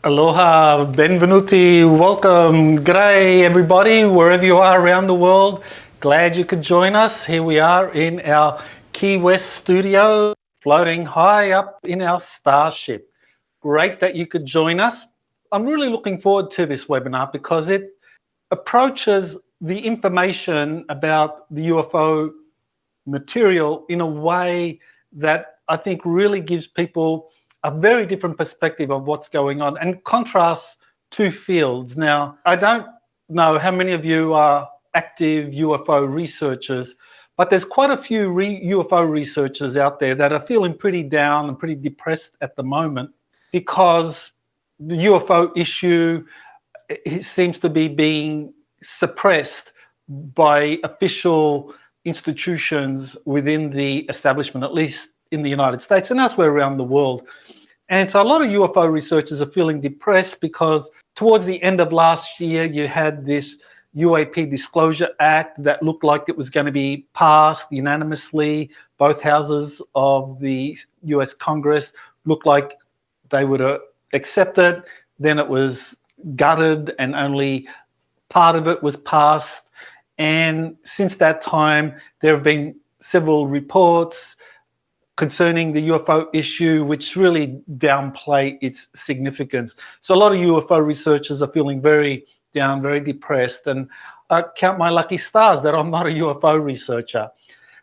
Aloha, benvenuti, welcome, g'day everybody, wherever you are around the world. Glad you could join us. Here we are in our Key West studio, floating high up in our starship. Great that you could join us. I'm really looking forward to this webinar because it approaches the information about the UFO material in a way that I think really gives people a very different perspective of what's going on and contrasts two fields. Now, I don't know how many of you are active UFO researchers, but there's quite a few UFO researchers out there that are feeling pretty down and pretty depressed at the moment because the UFO issue seems to be being suppressed by official institutions within the establishment, at least in the United States and elsewhere around the world. And so a lot of UFO researchers are feeling depressed because towards the end of last year, you had this UAP Disclosure Act that looked like it was going to be passed unanimously. Both houses of the US Congress looked like they would accept it. Then it was gutted and only part of it was passed. And since that time, there have been several reports concerning the UFO issue, which really downplay its significance. So a lot of UFO researchers are feeling very down, very depressed, and I count my lucky stars that I'm not a UFO researcher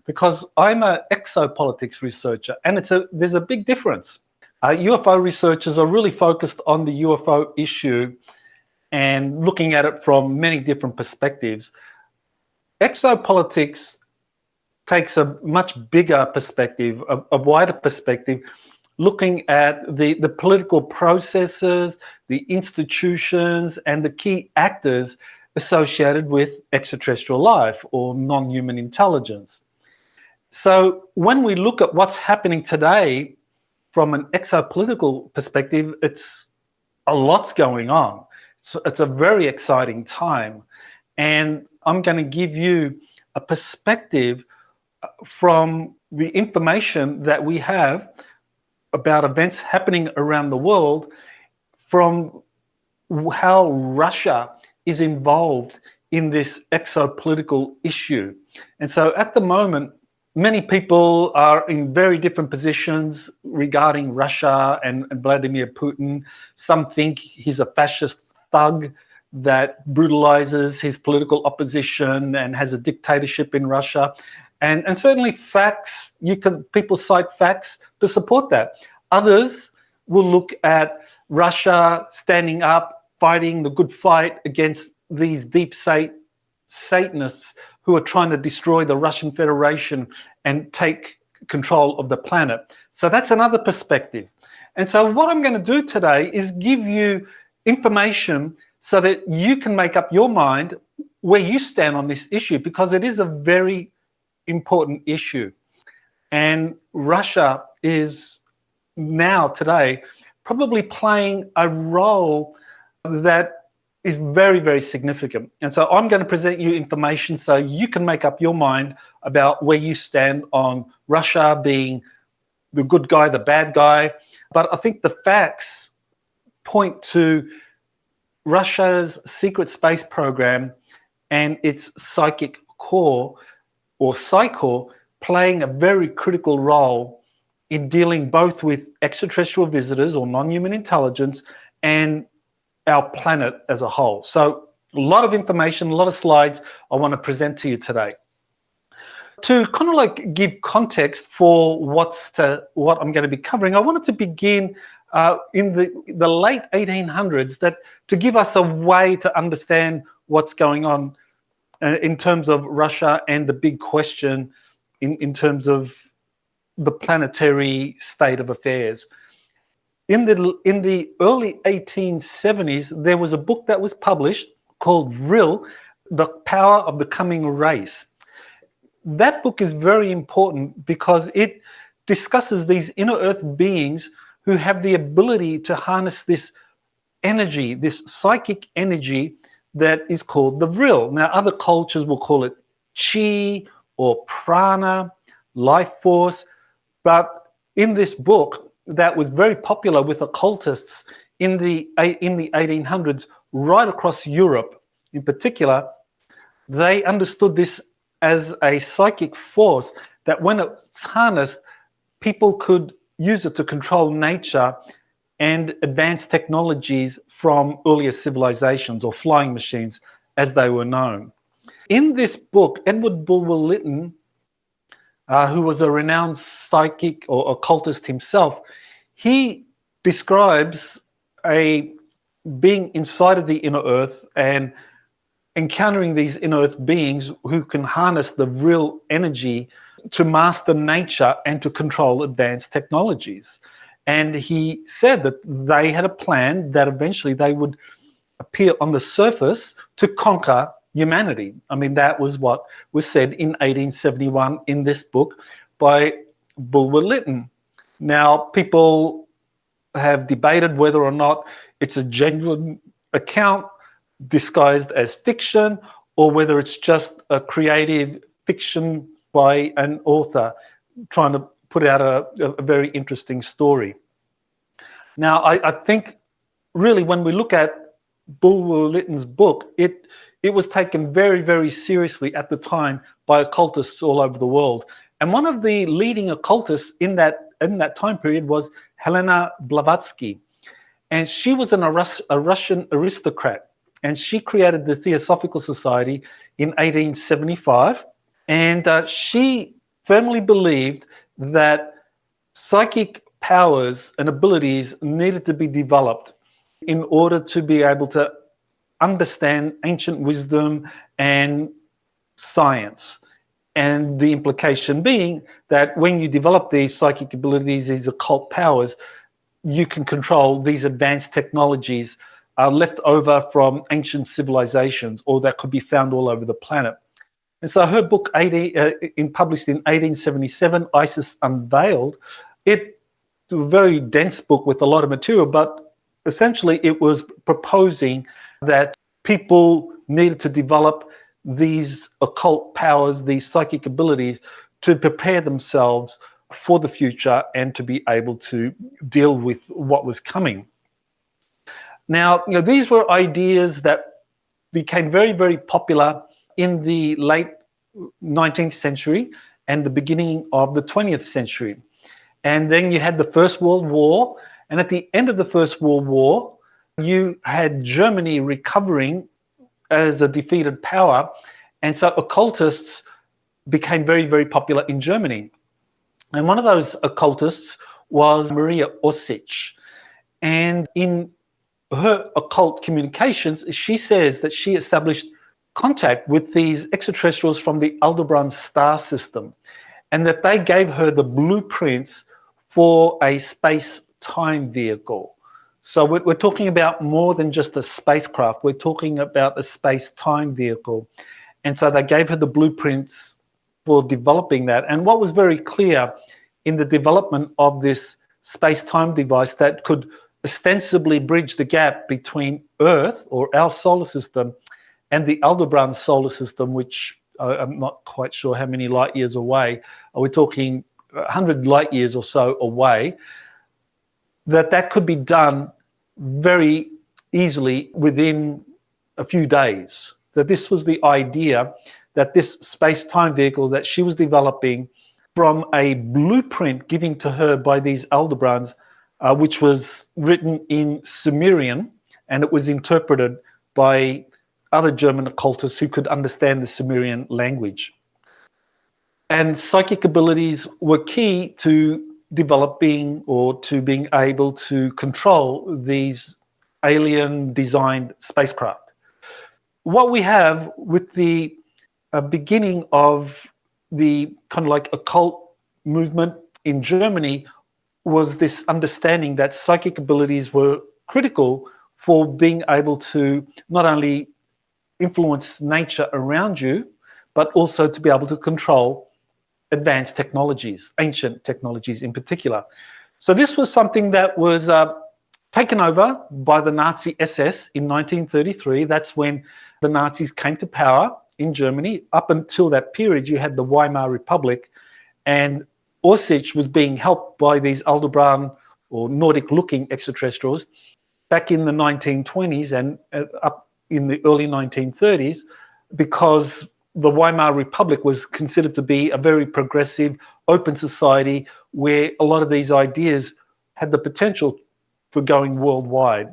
because I'm an exopolitics researcher, and there's a big difference. UFO researchers are really focused on the UFO issue and looking at it from many different perspectives. Exopolitics takes a much bigger perspective, a wider perspective, looking at the political processes, the institutions, and the key actors associated with extraterrestrial life or non-human intelligence. So when we look at what's happening today from an exopolitical perspective, it's a lot's going on. It's a very exciting time. And I'm going to give you a perspective from the information that we have about events happening around the world, from how Russia is involved in this exopolitical issue. And so at the moment, many people are in very different positions regarding Russia and Vladimir Putin. Some think he's a fascist thug that brutalizes his political opposition and has a dictatorship in Russia. And certainly facts, people cite facts to support that. Others will look at Russia standing up, fighting the good fight against these deep state Satanists who are trying to destroy the Russian Federation and take control of the planet. So that's another perspective. And so what I'm going to do today is give you information so that you can make up your mind where you stand on this issue, because it is a very important issue. And Russia is now today probably playing a role that is very, very significant. And so I'm going to present you information so you can make up your mind about where you stand on Russia being the good guy, the bad guy. But I think the facts point to Russia's secret space program and its psychic core or Psi-Corps playing a very critical role in dealing both with extraterrestrial visitors or non-human intelligence and our planet as a whole. So a lot of information, a lot of slides I want to present to you today. To kind of like give context for what I'm going to be covering, I wanted to begin in the late 1800s, to give us a way to understand what's going on in terms of Russia and the big question in terms of the planetary state of affairs. In the early 1870s, there was a book that was published called WWII, The Power of the Coming Race. That book is very important because it discusses these inner earth beings who have the ability to harness this energy, this psychic energy that is called the WWII. Now, other cultures will call it chi or prana, life force. But in this book that was very popular with occultists in the 1800s, right across Europe in particular, they understood this as a psychic force that when it's harnessed, people could use it to control nature and advanced technologies from earlier civilizations, or flying machines as they were known. In this book, Edward Bulwer Lytton, who was a renowned psychic or occultist himself, he describes a being inside of the inner earth and encountering these inner earth beings who can harness the real energy to master nature and to control advanced technologies. And he said that they had a plan that eventually they would appear on the surface to conquer humanity. I mean, that was what was said in 1871 in this book by Bulwer Lytton. Now, people have debated whether or not it's a genuine account disguised as fiction, or whether it's just a creative fiction by an author trying to put out a very interesting story. Now, I think really when we look at Bulwer Lytton's book, it was taken very, very seriously at the time by occultists all over the world. And one of the leading occultists in that time period was Helena Blavatsky. And she was a Russian aristocrat. And she created the Theosophical Society in 1875. And she firmly believed that psychic powers and abilities needed to be developed in order to be able to understand ancient wisdom and science. And the implication being that when you develop these psychic abilities, these occult powers, you can control these advanced technologies left over from ancient civilizations, or that could be found all over the planet. And so her book, published in 1877, Isis Unveiled, it's a very dense book with a lot of material, but essentially it was proposing that people needed to develop these occult powers, these psychic abilities, to prepare themselves for the future and to be able to deal with what was coming. Now, these were ideas that became very, very popular in the late 19th century and the beginning of the 20th century. And then you had the First World War. And at the end of the First World War, you had Germany recovering as a defeated power. And so occultists became very, very popular in Germany. And one of those occultists was Maria Orsich. And in her occult communications, she says that she established contact with these extraterrestrials from the Aldebaran star system, and that they gave her the blueprints for a space-time vehicle. So we're talking about more than just a spacecraft. We're talking about a space-time vehicle. And so they gave her the blueprints for developing that. And what was very clear in the development of this space-time device that could ostensibly bridge the gap between Earth, or our solar system, and the Aldebaran solar system, which I'm not quite sure how many light years away. Are we talking 100 light years or so away? That could be done very easily within a few days. That this was the idea, that this space-time vehicle that she was developing from a blueprint given to her by these Aldebarans, which was written in Sumerian, and it was interpreted by other German occultists who could understand the Sumerian language. And psychic abilities were key to developing, or to being able to control, these alien-designed spacecraft. What we have with the beginning of the kind of like occult movement in Germany was this understanding that psychic abilities were critical for being able to not only influence nature around you, but also to be able to control advanced technologies, ancient technologies in particular. So this was something that was taken over by the Nazi SS in 1933. That's when the Nazis came to power in Germany. Up until that period, you had the Weimar Republic, and Orsich was being helped by these Aldebaran or Nordic-looking extraterrestrials. back in the 1920s and up in the early 1930s, because the Weimar Republic was considered to be a very progressive, open society where a lot of these ideas had the potential for going worldwide.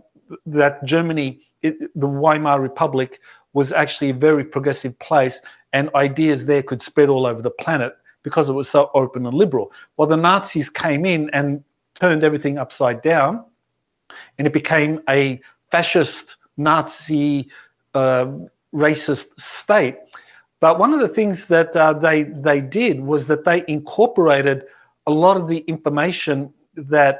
That Germany, the Weimar Republic, was actually a very progressive place, and ideas there could spread all over the planet because it was so open and liberal. Well, the Nazis came in and turned everything upside down, and it became a fascist, Nazi, racist state. But one of the things that they did was that they incorporated a lot of the information that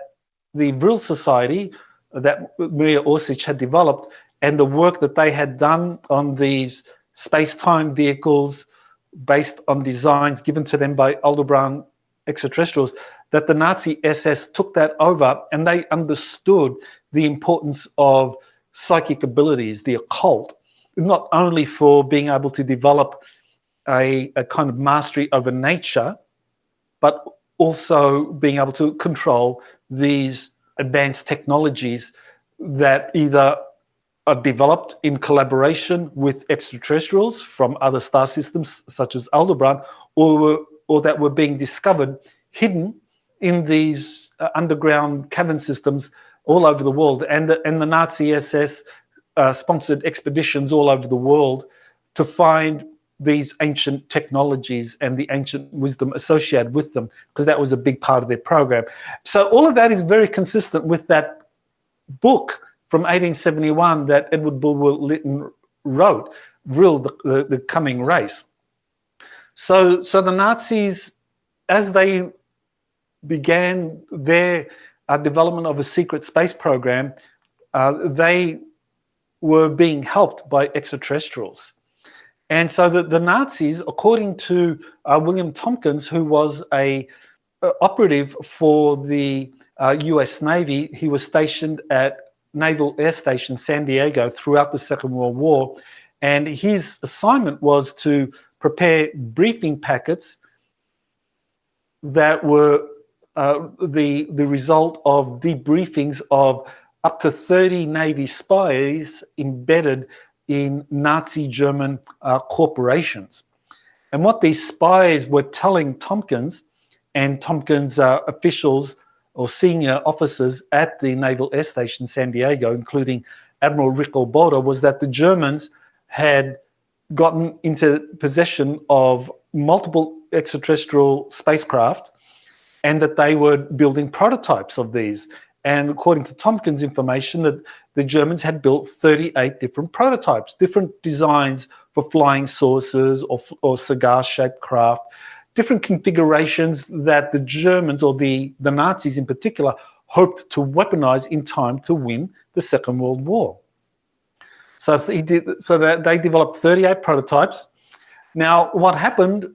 the Vril Society, that Maria Orsic had developed, and the work that they had done on these space-time vehicles based on designs given to them by Aldebaran extraterrestrials, that the Nazi SS took that over and they understood the importance of psychic abilities, the occult, not only for being able to develop a kind of mastery over nature, but also being able to control these advanced technologies that either are developed in collaboration with extraterrestrials from other star systems such as Aldebaran, or that were being discovered hidden in these underground cavern systems all over the world. And the Nazi SS sponsored expeditions all over the world to find these ancient technologies and the ancient wisdom associated with them, because that was a big part of their program. So all of that is very consistent with that book from 1871 that Edward Bulwer Lytton wrote, Vril, the Coming Race. So the Nazis, as they began their development of a secret space program, they were being helped by extraterrestrials. And so the Nazis, according to William Tompkins, who was a operative for the US Navy, he was stationed at Naval Air Station San Diego throughout the Second World War, and his assignment was to prepare briefing packets that were the result of debriefings of up to 30 Navy spies embedded in Nazi German corporations. And what these spies were telling Tompkins and Tompkins' officials or senior officers at the Naval Air Station San Diego, including Admiral Rick Olboda, was that the Germans had gotten into possession of multiple extraterrestrial spacecraft and that they were building prototypes of these. And according to Tompkins' information, that the Germans had built 38 different prototypes, different designs for flying saucers or cigar-shaped craft, different configurations that the Germans, or the Nazis in particular, hoped to weaponize in time to win the Second World War. So that they developed 38 prototypes. Now, what happened,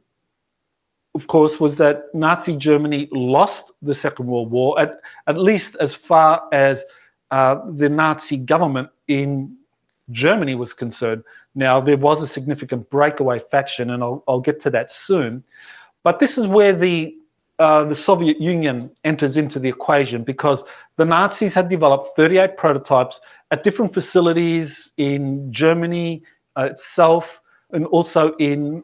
of course, was that Nazi Germany lost the Second World War, at least as far as the Nazi government in Germany was concerned. Now, there was a significant breakaway faction, and I'll get to that soon. But this is where the Soviet Union enters into the equation, because the Nazis had developed 38 prototypes at different facilities in Germany itself, and also in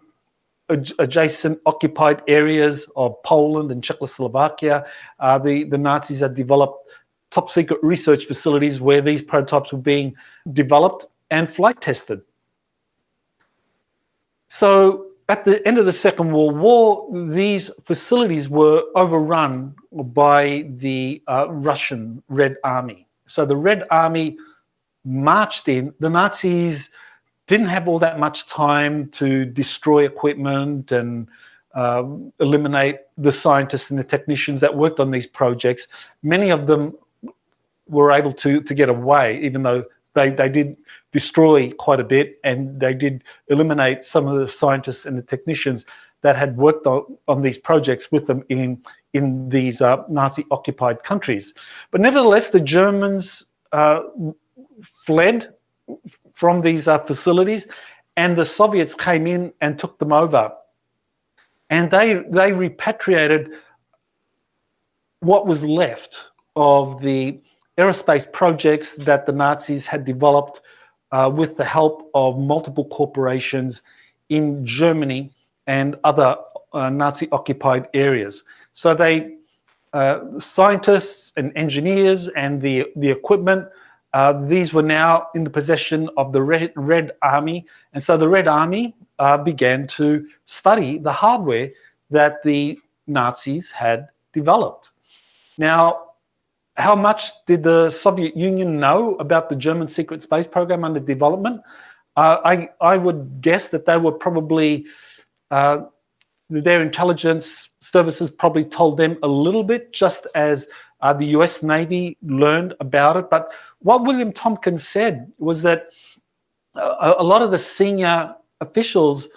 adjacent occupied areas of Poland and Czechoslovakia. The Nazis had developed top secret research facilities where these prototypes were being developed and flight tested. So at the end of the Second World War, these facilities were overrun by the Russian Red Army. So the Red Army marched in. The Nazis didn't have all that much time to destroy equipment and eliminate the scientists and the technicians that worked on these projects. Many of them were able to get away, even though they did destroy quite a bit, and they did eliminate some of the scientists and the technicians that had worked on these projects with them in these Nazi-occupied countries. But nevertheless, the Germans fled from these facilities, and the Soviets came in and took them over. And they repatriated what was left of the aerospace projects that the Nazis had developed with the help of multiple corporations in Germany and other Nazi-occupied areas. So they, scientists and engineers and the equipment, these were now in the possession of the Red Army. And so the Red Army began to study the hardware that the Nazis had developed. Now, how much did the Soviet Union know about the German secret space program under development? I would guess that they were probably, their intelligence services probably told them a little bit, just as the US Navy learned about it. But what William Tompkins said was that a lot of the senior officials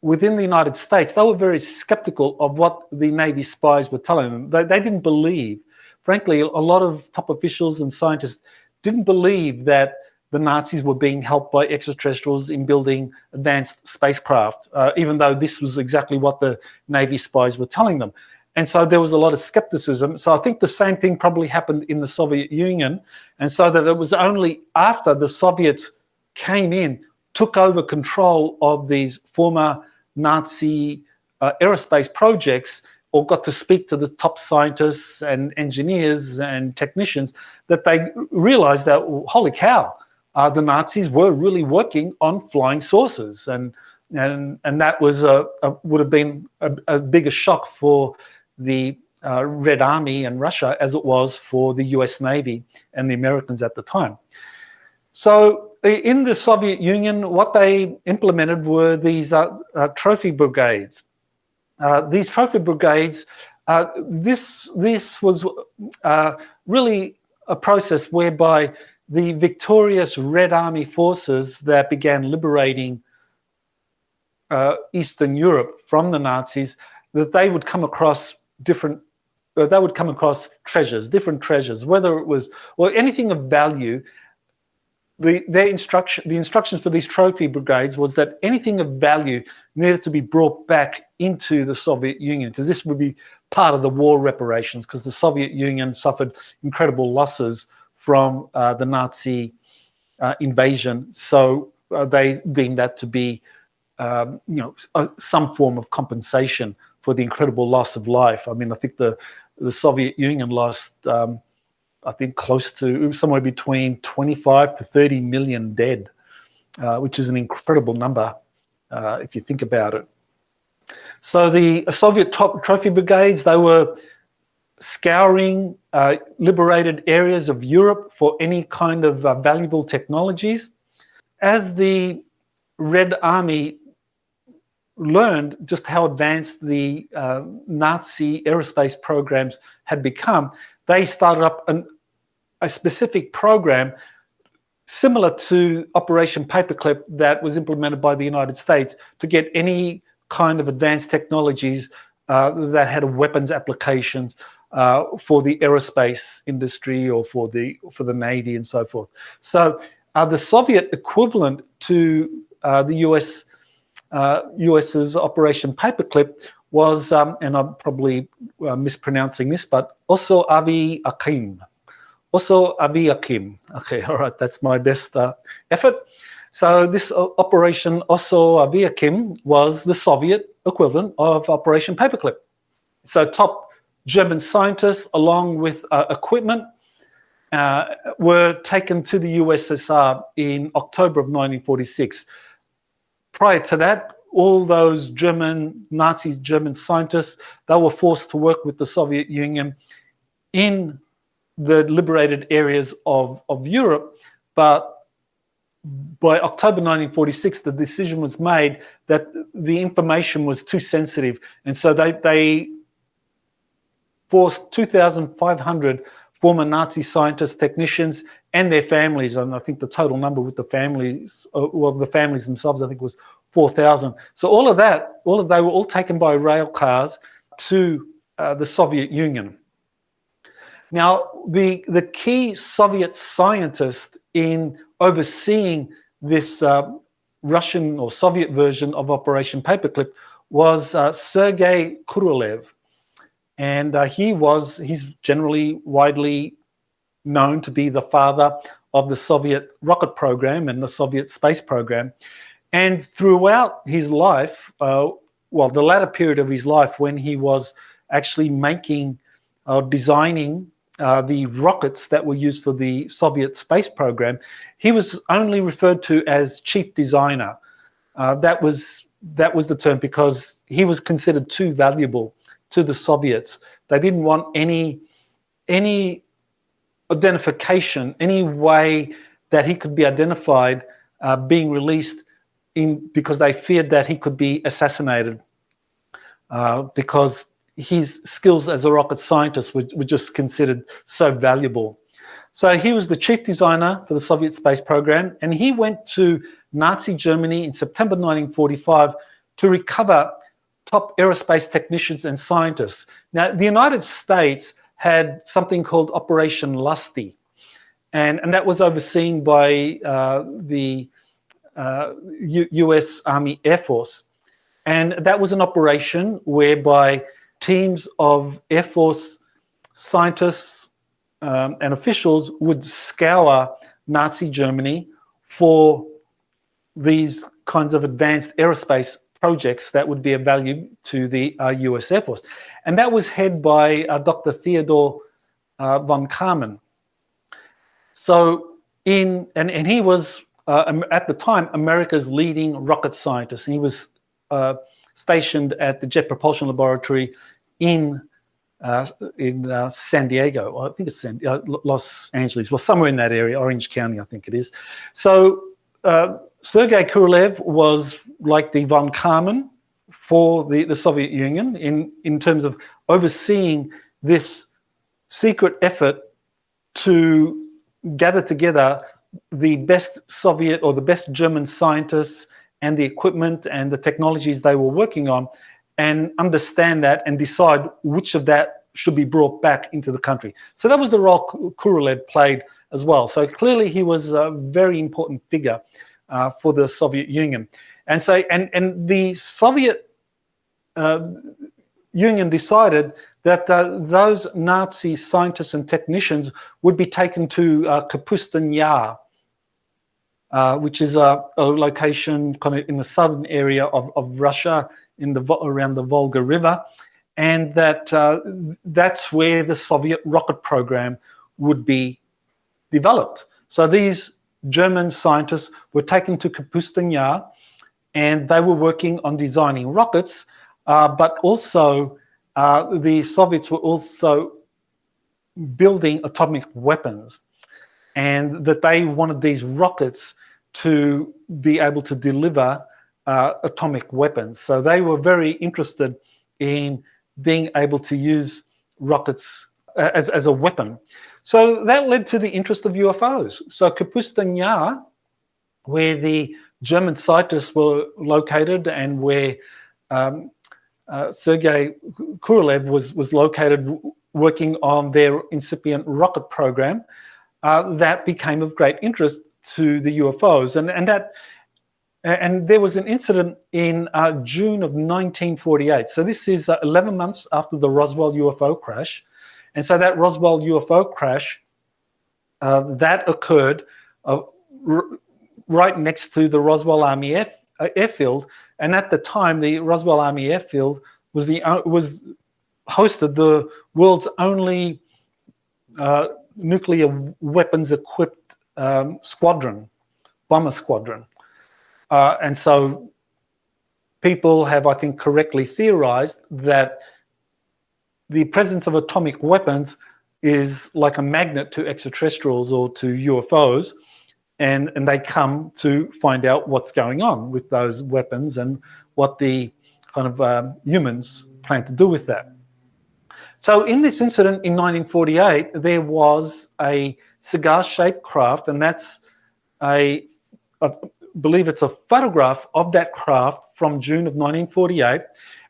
within the United States, they were very skeptical of what the Navy spies were telling them. They didn't believe. Frankly, a lot of top officials and scientists didn't believe that the Nazis were being helped by extraterrestrials in building advanced spacecraft, even though this was exactly what the Navy spies were telling them. And so there was a lot of skepticism. So I think the same thing probably happened in the Soviet Union. And so that it was only after the Soviets came in, took over control of these former Nazi aerospace projects, or got to speak to the top scientists and engineers and technicians, that they realized that, holy cow, the Nazis were really working on flying saucers. And that was would have been a bigger shock for the Red Army and Russia as it was for the US Navy and the Americans at the time. So in the Soviet Union, what they implemented were these trophy brigades. These trophy brigades, this was really a process whereby the victorious Red Army forces that began liberating Eastern Europe from the Nazis, that they would come across different different treasures, whether it was, or anything of value. The instructions for these trophy brigades was that anything of value needed to be brought back into the Soviet Union, because this would be part of the war reparations, because the Soviet Union suffered incredible losses from the Nazi invasion. So they deemed that to be, some form of compensation for the incredible loss of life. I mean, I think the Soviet Union lost, I think, close to somewhere between 25 to 30 million dead, which is an incredible number if you think about it. So the Soviet trophy brigades, they were scouring liberated areas of Europe for any kind of valuable technologies. As the Red Army learned just how advanced the Nazi aerospace programs had become, they started up a specific program similar to Operation Paperclip that was implemented by the United States to get any kind of advanced technologies that had weapons applications for the aerospace industry or for the Navy and so forth. So the Soviet equivalent to the US's Operation Paperclip was, and I'm probably mispronouncing this, but Oso Avi Akim. Oso Avi Akim. Okay, all right, that's my best effort. So this Operation Oso Avi Akim was the Soviet equivalent of Operation Paperclip. So top German scientists, along with equipment, were taken to the USSR in October of 1946. Prior to that, all those German scientists, they were forced to work with the Soviet Union in the liberated areas of Europe. But by October 1946, the decision was made that the information was too sensitive. And so they forced 2,500 former Nazi scientists, technicians, and their families, and I think the total number with the families, the families themselves, I think was 4,000. So all of they were all taken by rail cars to the Soviet Union. Now, the key Soviet scientist in overseeing this Russian or Soviet version of Operation Paperclip was Sergei Korolev. And he's generally widely known to be the father of the Soviet rocket program and the Soviet space program. And throughout his life, the latter period of his life, when he was actually making, designing the rockets that were used for the Soviet space program, he was only referred to as chief designer. That was the term, because he was considered too valuable to the Soviets. They didn't want any identification, any way that he could be identified being released, because they feared that he could be assassinated, because his skills as a rocket scientist were just considered so valuable. So he was the chief designer for the Soviet space program, and he went to Nazi Germany in September 1945 to recover top aerospace technicians and scientists. Now, the United States had something called Operation Lusty, and that was overseen by the US Army Air Force. And that was an operation whereby teams of Air Force scientists and officials would scour Nazi Germany for these kinds of advanced aerospace projects that would be of value to the US Air Force. And that was headed by Dr. Theodore von Karman. So and he was at the time America's leading rocket scientist. He was stationed at the Jet Propulsion Laboratory in San Diego. I think it's Los Angeles. Well, somewhere in that area, Orange County, I think it is. So Sergei Korolev was like the von Karman for the Soviet Union in terms of overseeing this secret effort to gather together the best Soviet or the best German scientists and the equipment and the technologies they were working on, and understand that and decide which of that should be brought back into the country. So that was the role Korolev played as well. So clearly he was a very important figure for the Soviet Union. And so and the Soviet Union decided that those Nazi scientists and technicians would be taken to Kapustin Yar, which is a location kind of in the southern area of Russia, around the Volga River, and that's where the Soviet rocket program would be developed. So these German scientists were taken to Kapustin Yar, and they were working on designing rockets, but also the Soviets were also building atomic weapons, and that they wanted these rockets to be able to deliver atomic weapons. So they were very interested in being able to use rockets as a weapon. So that led to the interest of UFOs. So Kapustin Yar, where the German scientists were located and where Sergei Korolev was located working on their incipient rocket program, that became of great interest to the UFOs. And there was an incident in June of 1948. So this is 11 months after the Roswell UFO crash. And so that Roswell UFO crash, that occurred right next to the Roswell Army airfield. And at the time, the Roswell Army airfield was hosted the world's only nuclear weapons-equipped squadron, bomber squadron. And so people have, I think, correctly theorized that the presence of atomic weapons is like a magnet to extraterrestrials or to UFOs, and they come to find out what's going on with those weapons and what the kind of humans plan to do with that. So in this incident in 1948, there was a cigar-shaped craft, and that's I believe it's a photograph of that craft from June of 1948,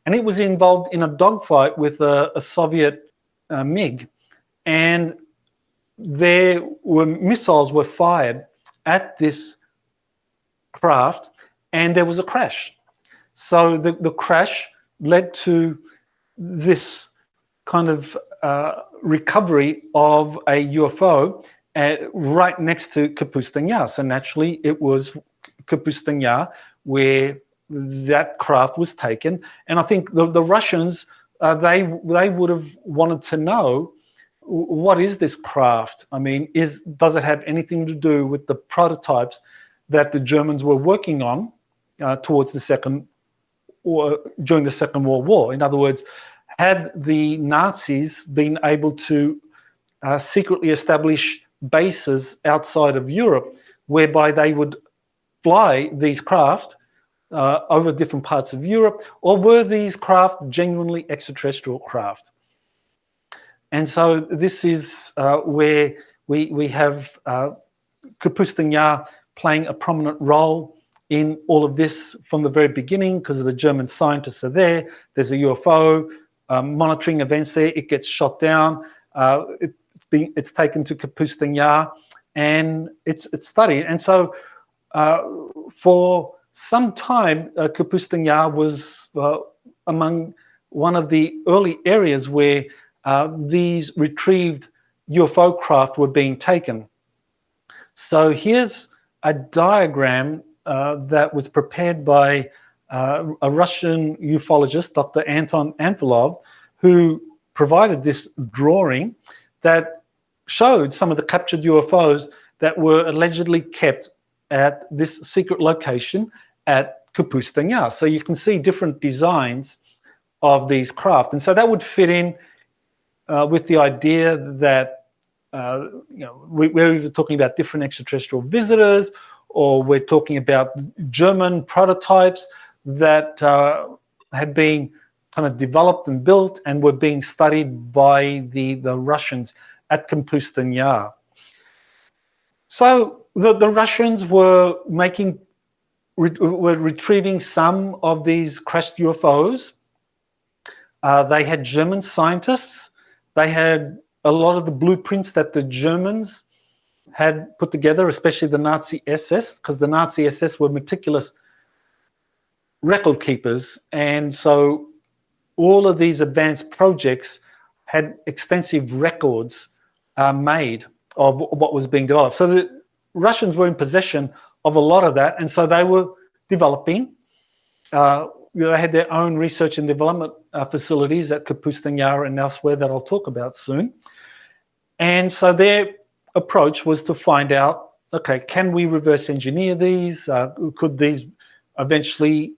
and it was involved in a dogfight with a Soviet MiG, and missiles were fired at this craft, and there was a crash. So the crash led to this kind of recovery of a UFO right next to Kapustin Yar. So naturally, it was Kapustin Yar where that craft was taken. And I think the Russians, they would have wanted to know, what is this craft? I mean, does it have anything to do with the prototypes that the Germans were working on towards the during the Second World War? In other words, had the Nazis been able to secretly establish bases outside of Europe whereby they would fly these craft over different parts of Europe, or were these craft genuinely extraterrestrial craft? And so this is where we have Kapustin Yar playing a prominent role in all of this from the very beginning, because the German scientists are there. There's a UFO monitoring events there. It gets shot down. It's taken to Kapustin Yar, and it's studied. And so for some time, Kapustin Yar was among one of the early areas where these retrieved UFO craft were being taken. So here's a diagram that was prepared by a Russian ufologist, Dr. Anton Anvilov, who provided this drawing that showed some of the captured UFOs that were allegedly kept at this secret location at Kapustin Yar. So you can see different designs of these craft. And so that would fit in with the idea that we're either talking about different extraterrestrial visitors, or we're talking about German prototypes that had been kind of developed and built and were being studied by the Russians at Kapustin Yar. So the Russians were retrieving some of these crashed UFOs. They had German scientists. They had a lot of the blueprints that the Germans had put together, especially the Nazi SS, because the Nazi SS were meticulous record keepers. And so all of these advanced projects had extensive records made of what was being developed. So the Russians were in possession of a lot of that, and so they were developing. They had their own research and development facilities at Kapustin Yar and elsewhere that I'll talk about soon. And so their approach was to find out, okay, can we reverse engineer these? Could these eventually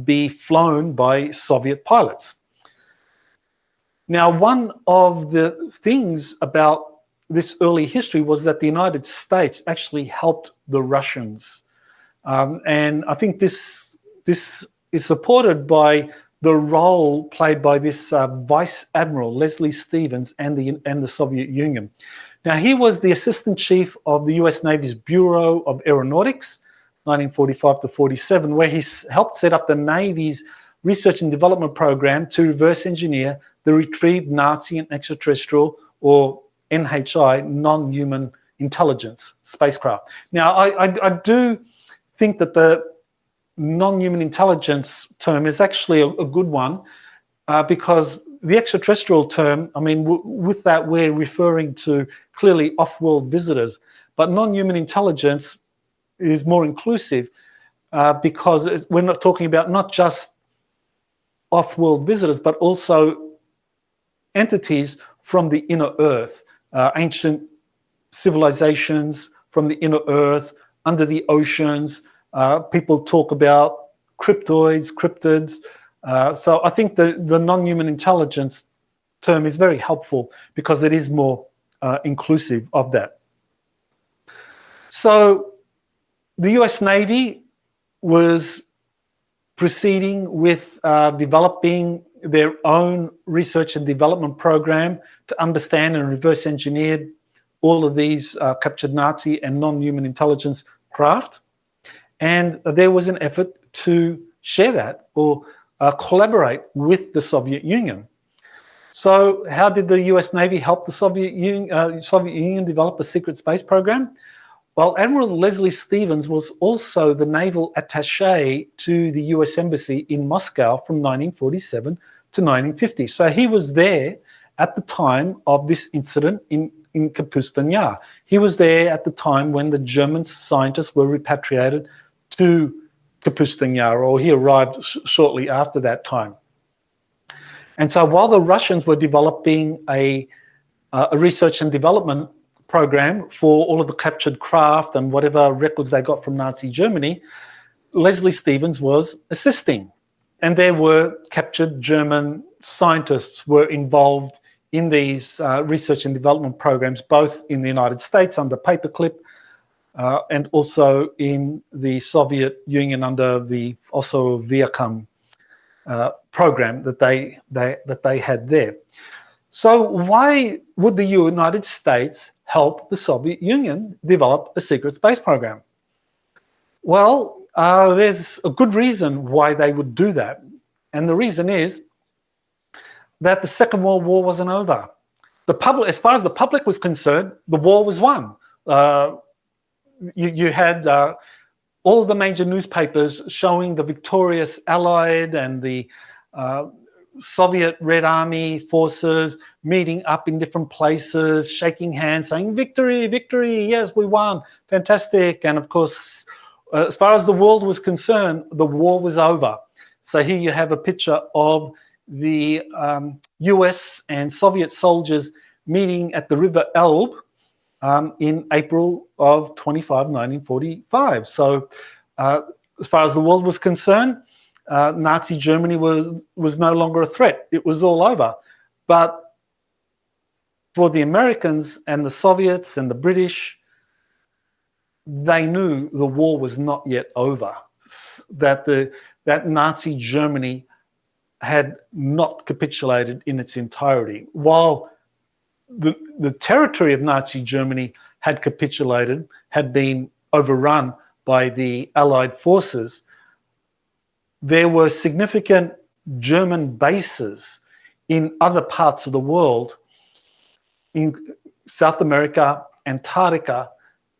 be flown by Soviet pilots? Now, one of the things about this early history was that the United States actually helped the Russians. And I think this is supported by the role played by this Vice Admiral Leslie Stevens and the Soviet Union. Now, he was the Assistant Chief of the US Navy's Bureau of Aeronautics, 1945 to 47, where he helped set up the Navy's research and development program to reverse engineer the retrieved Nazi and extraterrestrial, or NHI, non-human intelligence spacecraft. Now, I do think that the non-human intelligence term is actually a good one, because the extraterrestrial term, I mean, with that we're referring to clearly off-world visitors, but non-human intelligence is more inclusive because we're not talking about not just off-world visitors, but also entities from the inner earth, ancient civilizations from the inner earth, under the oceans. People talk about cryptoids, cryptids. So I think the non-human intelligence term is very helpful because it is more inclusive of that. So the US Navy was proceeding with developing their own research and development program to understand and reverse engineer all of these captured Nazi and non-human intelligence craft. And there was an effort to share that or collaborate with the Soviet Union. So how did the US Navy help the Soviet Union develop a secret space program? Well, Admiral Leslie Stevens was also the naval attaché to the US Embassy in Moscow from 1947 to 1950. So he was there at the time of this incident in Kapustin Yar. He was there at the time when the German scientists were repatriated to Kapustin Yar, or he arrived shortly after that time. And so while the Russians were developing a research and development program for all of the captured craft and whatever records they got from Nazi Germany, Leslie Stevens was assisting. And there were captured German scientists were involved in these research and development programs, both in the United States under Paperclip and also in the Soviet Union under the also Viacom program that they had there. So why would the United States help the Soviet Union develop a secret space program? Well, there's a good reason why they would do that. And the reason is that the Second World War wasn't over. The public, as far as the public was concerned, the war was won. You had all the major newspapers showing the victorious Allied and the Soviet Red Army forces meeting up in different places, shaking hands, saying, "Victory, victory, yes, we won, fantastic." And of course, as far as the world was concerned, the war was over. So here you have a picture of the US and Soviet soldiers meeting at the River Elbe in April of 1945. So as far as the world was concerned, Nazi Germany was no longer a threat. It was all over. But for the Americans and the Soviets and the British, they knew the war was not yet over, that Nazi Germany had not capitulated in its entirety. While the territory of Nazi Germany had capitulated, had been overrun by the Allied forces, there were significant German bases in other parts of the world, in South America, Antarctica,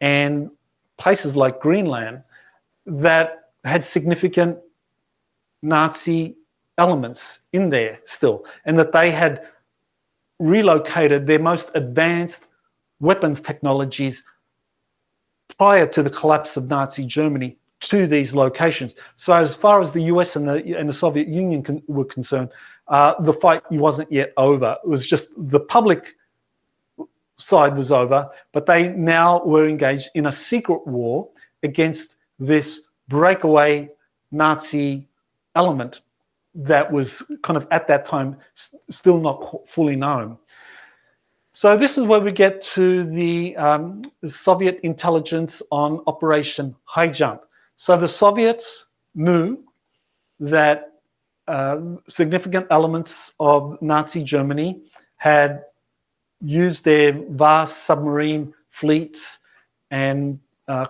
and places like Greenland, that had significant Nazi elements in there still, and that they had relocated their most advanced weapons technologies prior to the collapse of Nazi Germany to these locations. So as far as the US and the Soviet Union were concerned, the fight wasn't yet over. It was just the public side was over, but they now were engaged in a secret war against this breakaway Nazi element that was kind of at that time still not fully known. So this is where we get to the Soviet intelligence on Operation High Jump. So the Soviets knew that significant elements of Nazi Germany had used their vast submarine fleets and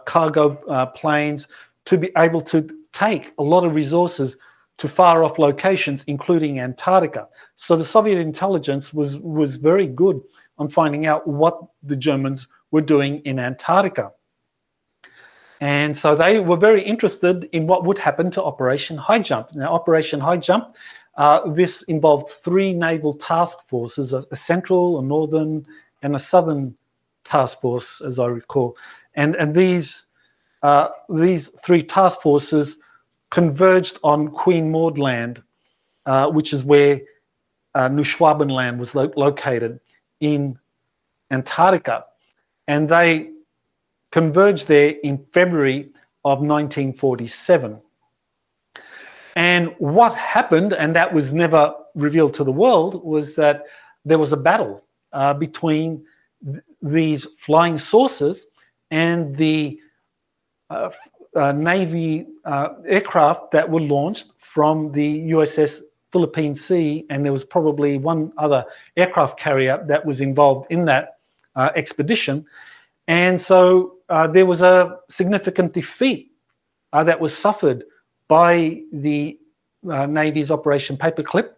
cargo planes to be able to take a lot of resources to far off locations, including Antarctica. So the Soviet intelligence was very good on finding out what the Germans were doing in Antarctica. And so they were very interested in what would happen to Operation High Jump. Now, Operation High Jump, this involved 3 naval task forces, a central, a northern, and a southern task force, as I recall. And these 3 task forces converged on Queen Maud Land, which is where Neuschwabenland was located in Antarctica. And they converged there in February of 1947. And what happened, and that was never revealed to the world, was that there was a battle between these flying saucers and the Navy aircraft that were launched from the USS Philippine Sea, and there was probably one other aircraft carrier that was involved in that expedition. And so there was a significant defeat that was suffered by the Navy's Operation Paperclip,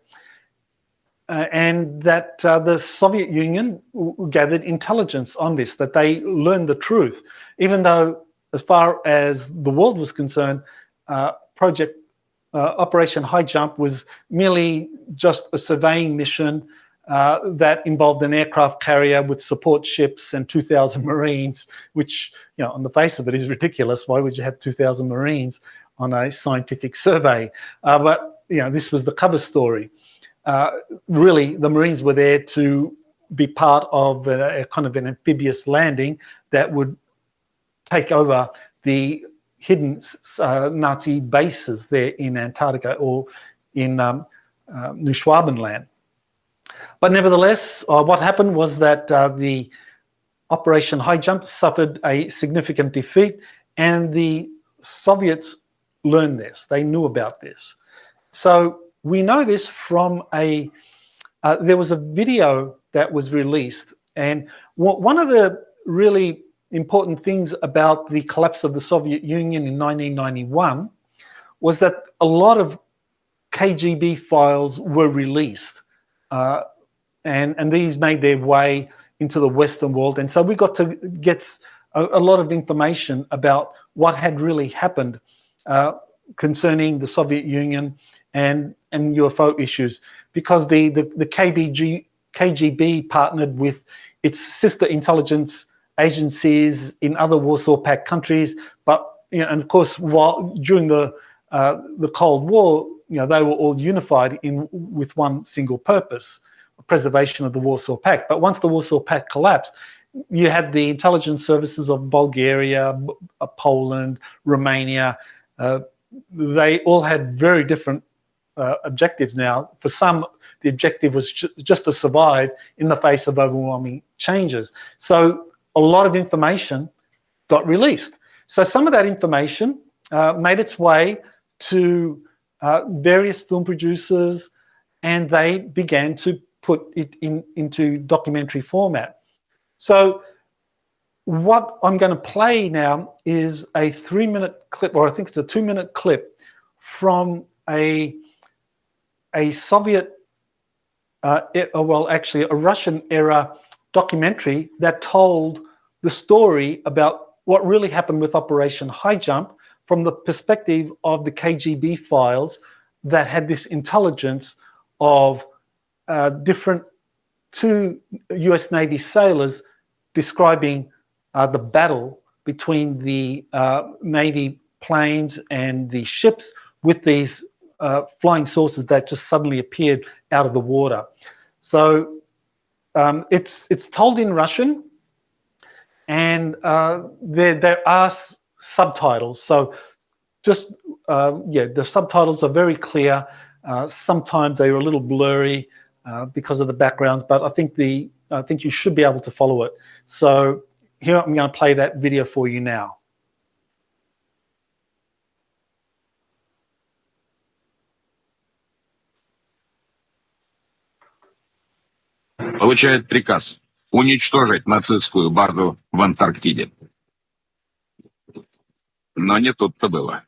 and that the Soviet Union gathered intelligence on this, that they learned the truth, even though as far as the world was concerned, Operation High Jump was merely just a surveying mission that involved an aircraft carrier with support ships and 2,000 Marines, which, on the face of it is ridiculous. Why would you have 2,000 Marines on a scientific survey? But this was the cover story. Really, the Marines were there to be part of a kind of an amphibious landing that would take over the hidden Nazi bases there in Antarctica or in New Schwabenland. But nevertheless, what happened was that the Operation High Jump suffered a significant defeat, and the Soviets learned this. They knew about this. So we know this from there was a video that was released, and one of the really important things about the collapse of the Soviet Union in 1991 was that a lot of KGB files were released, and these made their way into the Western world. And so we got to get a lot of information about what had really happened concerning the Soviet Union and UFO issues, because the KGB partnered with its sister intelligence agencies in other Warsaw Pact countries. But and of course, during the Cold War, they were all unified with one single purpose: preservation of the Warsaw Pact. But once the Warsaw Pact collapsed, you had the intelligence services of Bulgaria, Poland, Romania. They all had very different objectives now. For some, the objective was just to survive in the face of overwhelming changes. So a lot of information got released. So some of that information made its way to various film producers, and they began to put it into documentary format. So what I'm going to play now is a 3-minute clip, or I think it's a 2-minute clip from a Soviet, actually a Russian-era documentary that told the story about what really happened with Operation High Jump from the perspective of the KGB files that had this intelligence of two US Navy sailors describing the battle between the Navy planes and the ships with these flying saucers that just suddenly appeared out of the water. So it's told in Russian, and there are subtitles. So just the subtitles are very clear. Sometimes they are a little blurry because of the backgrounds, but I think you should be able to follow it. So here I'm going to play that video for you now. Получает приказ уничтожить нацистскую базу в Антарктиде. Но не тут-то было.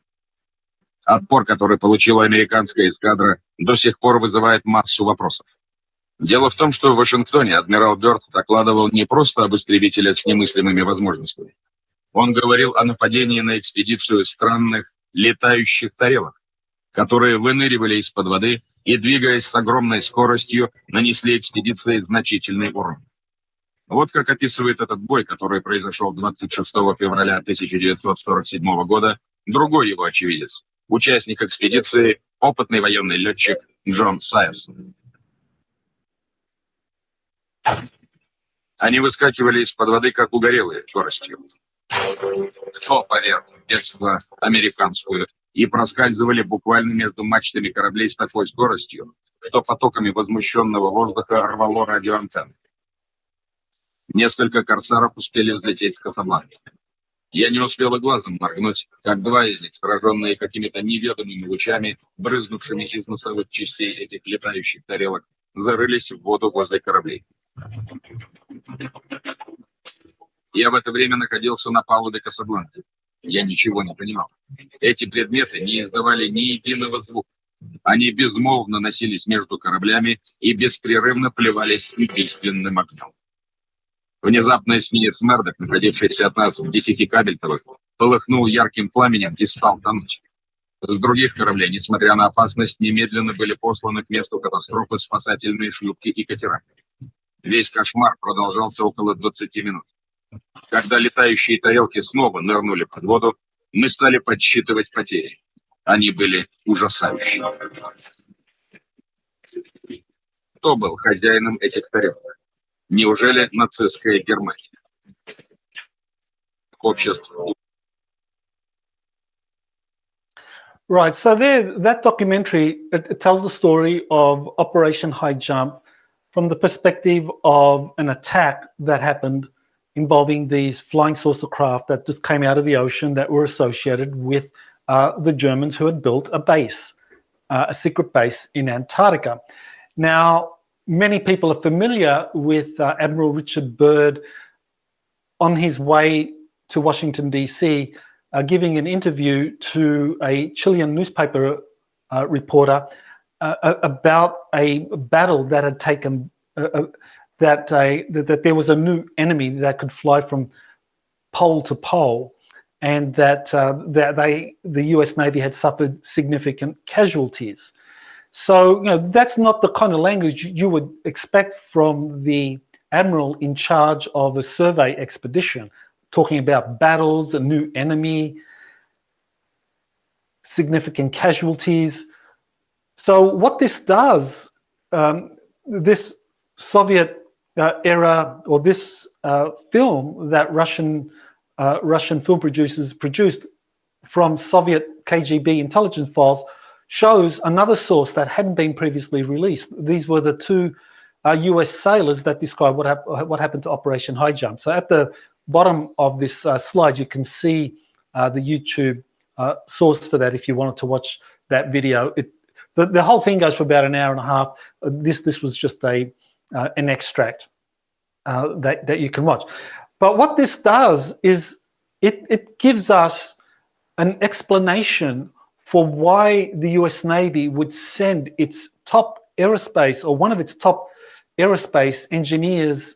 Отпор, который получила американская эскадра, до сих пор вызывает массу вопросов. Дело в том, что в Вашингтоне адмирал Бёрд докладывал не просто об истребителях с немыслимыми возможностями. Он говорил о нападении на экспедицию странных летающих тарелок, которые выныривали из-под воды и, двигаясь с огромной скоростью, нанесли экспедиции значительный урон. Вот как описывает этот бой, который произошел 26 февраля 1947 года, другой его очевидец, участник экспедиции, опытный военный летчик Джон Сайерсон. Они выскакивали из-под воды, как угорелые, скоростью. Шел поверх бедства американскую и проскальзывали буквально между мачтами кораблей с такой скоростью, что потоками возмущенного воздуха рвало радиоантенны. Несколько корсаров успели взлететь с катамарки. Я не успела глазом моргнуть, как два из них, сраженные какими-то неведомыми лучами, брызнувшими из носовых частей этих летающих тарелок, зарылись в воду возле кораблей. Я в это время находился на палубе Касабланки. Я ничего не понимал. Эти предметы не издавали ни единого звука. Они безмолвно носились между кораблями и беспрерывно плевались убийственным огнем. Внезапно эсминец Мердок, находившийся от нас в 10 кабельтовых, полыхнул ярким пламенем и стал тонуть. С других кораблей, несмотря на опасность, немедленно были посланы к месту катастрофы спасательные шлюпки и катера. Весь кошмар продолжался около 20 минут. Когда летающие тарелки снова нырнули под воду, мы стали подсчитывать потери. Они были ужасающими. Кто был хозяином этих тарелок? Неужели нацистская Германия? Общество. Right, so there, that documentary, it tells the story of Operation High Jump from the perspective of an attack that happened involving these flying saucer craft that just came out of the ocean that were associated with the Germans who had built a base, a secret base in Antarctica. Now, many people are familiar with Admiral Richard Byrd on his way to Washington, D.C., giving an interview to a Chilean newspaper reporter about a battle that had taken, that there was a new enemy that could fly from pole to pole, and that the US Navy had suffered significant casualties. So, that's not the kind of language you would expect from the admiral in charge of a survey expedition, talking about battles, a new enemy, significant casualties. So what this does, this Soviet era, or this film that Russian film producers produced from Soviet KGB intelligence files, shows another source that hadn't been previously released. These were the two US sailors that described what happened to Operation High Jump. So at the bottom of this slide, you can see the YouTube source for that if you wanted to watch that video. The whole thing goes for about an hour and a half. This was just an extract that you can watch. But what this does is it gives us an explanation for why the US Navy would send its top aerospace, or one of its top aerospace engineers,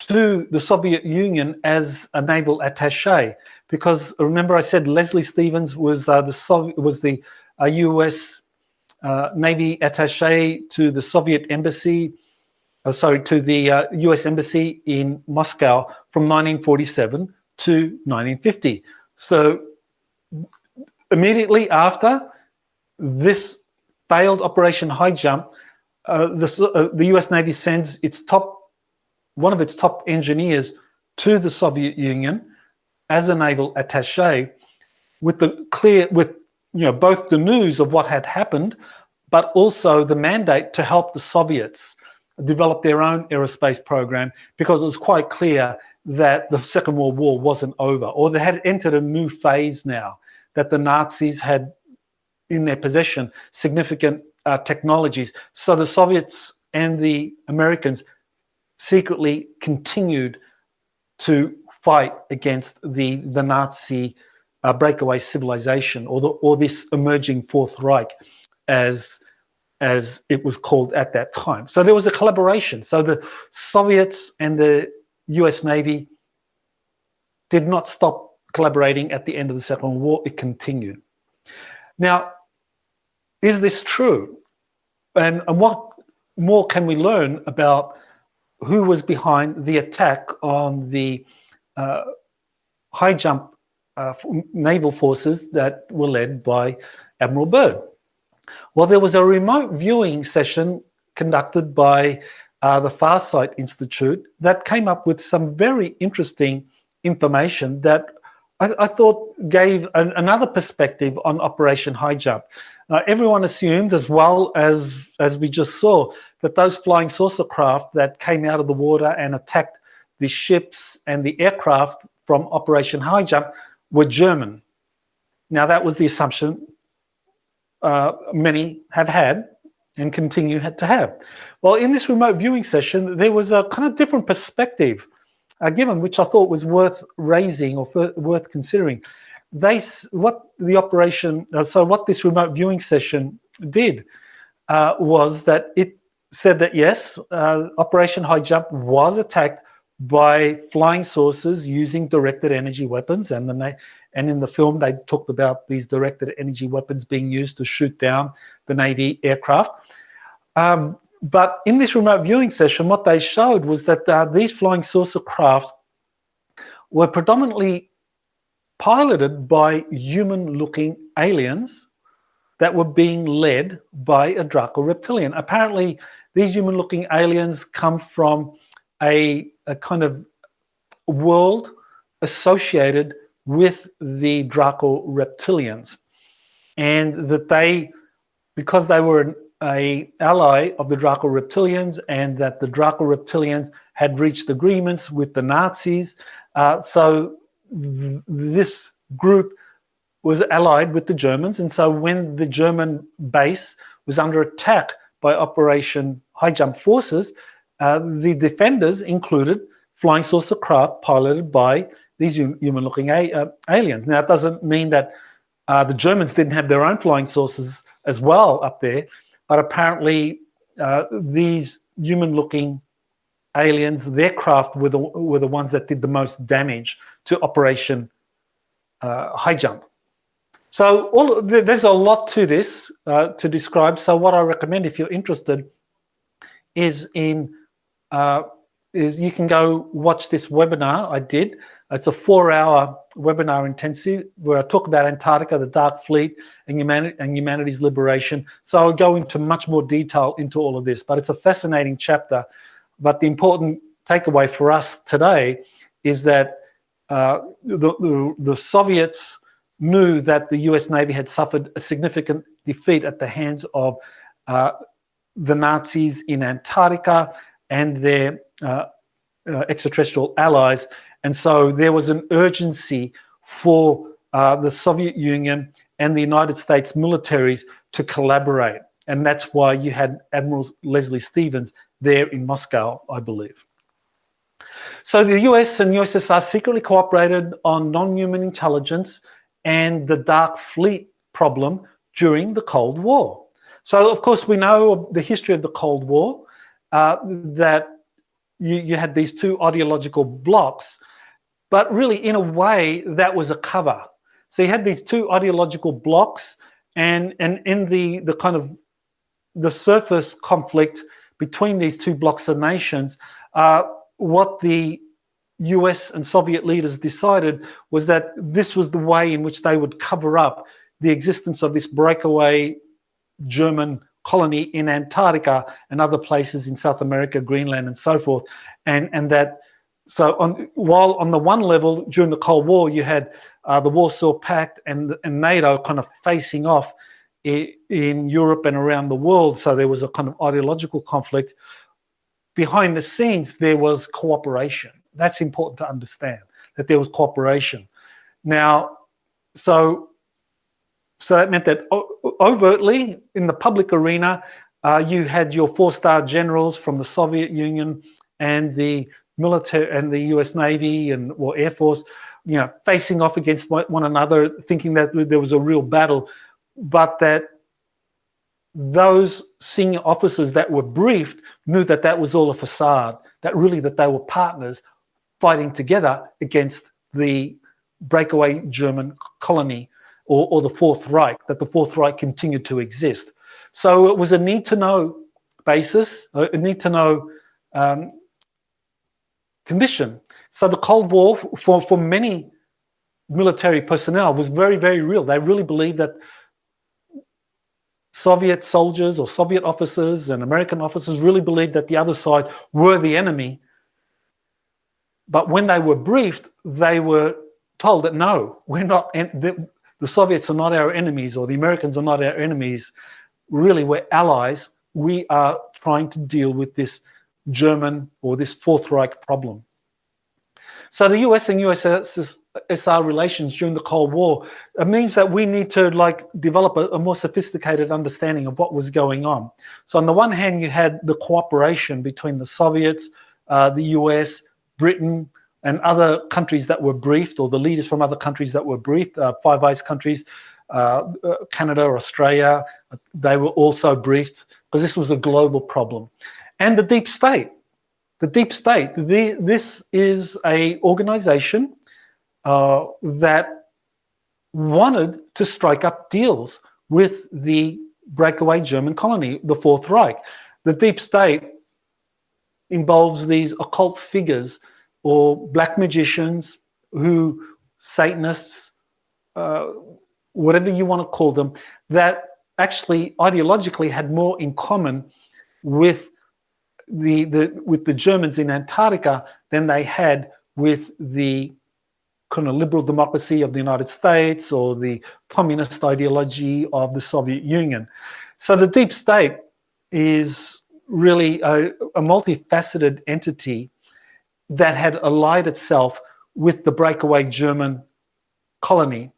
to the Soviet Union as a naval attaché. Because remember, I said Leslie Stevens was the US Navy attaché to the Soviet embassy, to the US embassy in Moscow from 1947 to 1950. So immediately after this failed Operation High Jump, the US Navy sends one of its top engineers to the Soviet Union as a naval attaché, with both the news of what had happened, but also the mandate to help the Soviets develop their own aerospace program, because it was quite clear that the Second World War wasn't over, or they had entered a new phase now, that the Nazis had in their possession significant technologies. So the Soviets and the Americans secretly continued to fight against the Nazi breakaway civilization, or this emerging Fourth Reich, as it was called at that time. So there was a collaboration. So the Soviets and the US Navy did not stop collaborating at the end of the Second World War. It continued. Now, is this true? And what more can we learn about who was behind the attack on the high jump naval forces that were led by Admiral Byrd? Well, there was a remote viewing session conducted by the Farsight Institute that came up with some very interesting information that I thought gave another perspective on Operation High Jump. Everyone assumed, as well as we just saw, that those flying saucer craft that came out of the water and attacked the ships and the aircraft from Operation High Jump were German. Now, that was the assumption many have had and continue to have. Well, in this remote viewing session, there was a kind of different perspective given, which I thought was worth raising or worth considering. What this remote viewing session did was that it said that yes, Operation High Jump was attacked by flying saucers using directed energy weapons, and in the film they talked about these directed energy weapons being used to shoot down the Navy aircraft. But in this remote viewing session, what they showed was that these flying saucer craft were predominantly piloted by human-looking aliens that were being led by a Draco reptilian. Apparently, these human-looking aliens come from a kind of world associated with the Draco reptilians, and that because they were an ally of the Draco reptilians, and that the Draco reptilians had reached agreements with the Nazis, so this group was allied with the Germans. And so when the German base was under attack by Operation High Jump Forces, the defenders included flying saucer craft piloted by these human-looking aliens. Now, it doesn't mean that the Germans didn't have their own flying saucers as well up there, but apparently these human-looking aliens, their craft were the ones that did the most damage to Operation High Jump. So there's a lot to this to describe. So what I recommend, if you're interested, is you can go watch this webinar I did. It's a 4-hour webinar intensive where I talk about Antarctica, the Dark Fleet, and humanity's liberation. So I'll go into much more detail into all of this, but it's a fascinating chapter. But the important takeaway for us today is that the Soviets knew that the US Navy had suffered a significant defeat at the hands of the Nazis in Antarctica and their extraterrestrial allies. And so there was an urgency for the Soviet Union and the United States militaries to collaborate. And that's why you had Admiral Leslie Stevens there in Moscow, I believe. So the US and USSR secretly cooperated on non-human intelligence and the Dark Fleet problem during the Cold War. So, of course, we know the history of the Cold War, that you had these two ideological blocks, but really, in a way, that was a cover. So you had these two ideological blocks, and in the kind of the surface conflict between these two blocks of nations, what the US and Soviet leaders decided was that this was the way in which they would cover up the existence of this breakaway German colony in Antarctica and other places in South America, Greenland, and so forth. And that, so while on the one level during the Cold War you had the Warsaw Pact and NATO kind of facing off in Europe and around the world, so there was a kind of ideological conflict. Behind the scenes there was cooperation. That's important to understand, that there was cooperation. Now, so that meant that overtly in the public arena, you had your 4-star generals from the Soviet Union and the military and the US Navy or Air Force, facing off against one another, thinking that there was a real battle, but that those senior officers that were briefed knew that that was all a facade, that really that they were partners fighting together against the breakaway German colony or the Fourth Reich, that the Fourth Reich continued to exist. So it was a need-to-know basis, a need-to-know condition. So the Cold War, for many military personnel, was very, very real. They really believed that Soviet soldiers or Soviet officers and American officers really believed that the other side were the enemy. But when they were briefed, they were told that no, we're not. The Soviets are not our enemies, or the Americans are not our enemies. Really, we're allies. We are trying to deal with this German or this Fourth Reich problem. So the US and USSR relations during the Cold War, it means that we need to develop a more sophisticated understanding of what was going on. So on the one hand, you had the cooperation between the Soviets, the US, Britain, and other countries that were briefed, or the leaders from other countries that were briefed, Five Eyes countries, Canada, Australia, they were also briefed because this was a global problem. And the deep state The deep state, this is a organization that wanted to strike up deals with the breakaway German colony, the Fourth Reich. The deep state involves these occult figures or black magicians who, Satanists, whatever you want to call them, that actually ideologically had more in common with the Germans in Antarctica than they had with the kind of liberal democracy of the United States or the communist ideology of the Soviet Union. So the deep state is really a multifaceted entity that had allied itself with the breakaway German colony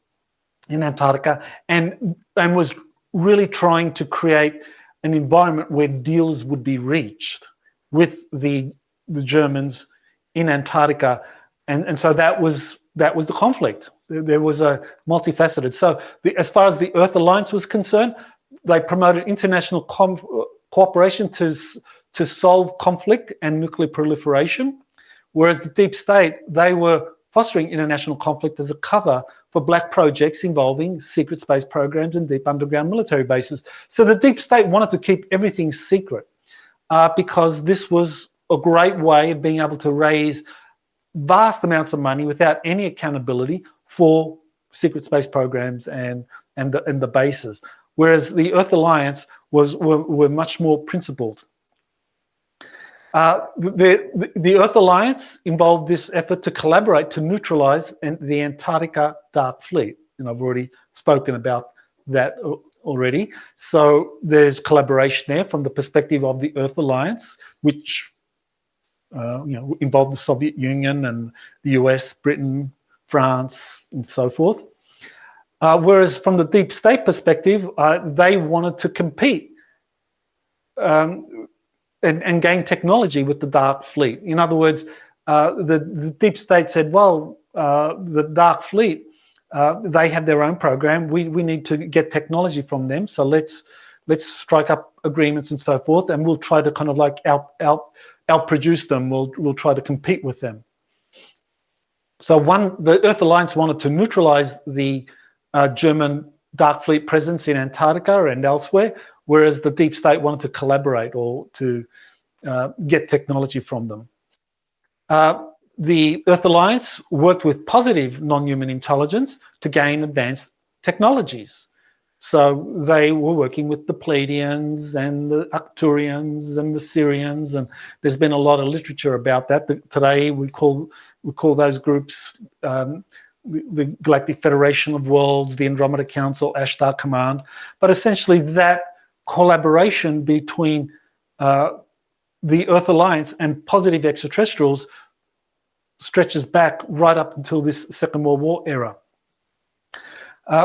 in Antarctica and was really trying to create an environment where deals would be reached with the Germans in Antarctica. And so that was the conflict. There was a multifaceted. So as far as the Earth Alliance was concerned, they promoted international cooperation to solve conflict and nuclear proliferation, whereas the deep state, they were fostering international conflict as a cover for black projects involving secret space programs and deep underground military bases. So the deep state wanted to keep everything secret because this was a great way of being able to raise vast amounts of money without any accountability for secret space programs and the bases, whereas the Earth Alliance were much more principled. The Earth Alliance involved this effort to collaborate to neutralize the Antarctica Dark Fleet, and I've already spoken about that already. So there's collaboration there from the perspective of the Earth Alliance, which involved the Soviet Union and the US, Britain, France, and so forth. Whereas from the deep state perspective, they wanted to compete and gain technology with the Dark Fleet. In other words, the deep state said, well, the Dark Fleet, they have their own program. We need to get technology from them. So let's strike up agreements and so forth, and we'll try to kind of like outproduce them. We'll try to compete with them. So the Earth Alliance wanted to neutralize the German Dark Fleet presence in Antarctica and elsewhere, whereas the deep state wanted to collaborate or to get technology from them. The Earth Alliance worked with positive non-human intelligence to gain advanced technologies. So they were working with the Pleiadians and the Arcturians and the Sirians, and there's been a lot of literature about that. Today we call those groups the Galactic Federation of Worlds, the Andromeda Council, Ashtar Command. But essentially that collaboration between the Earth Alliance and positive extraterrestrials stretches back right up until this Second World War era.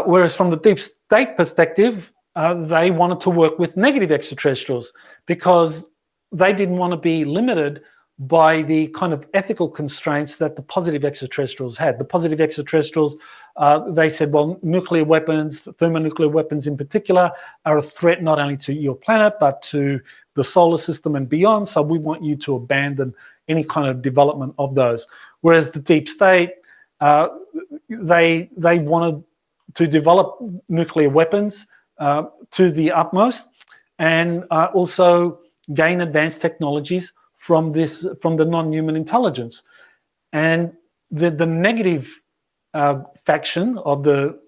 Whereas from the deep state perspective, they wanted to work with negative extraterrestrials because they didn't want to be limited by the kind of ethical constraints that the positive extraterrestrials had. The positive extraterrestrials, they said, well, nuclear weapons, thermonuclear weapons in particular, are a threat not only to your planet, but to the solar system and beyond. So we want you to abandon any kind of development of those. Whereas the deep state, they wanted to develop nuclear weapons to the utmost and also gain advanced technologies from the non-human intelligence. And the negative faction of the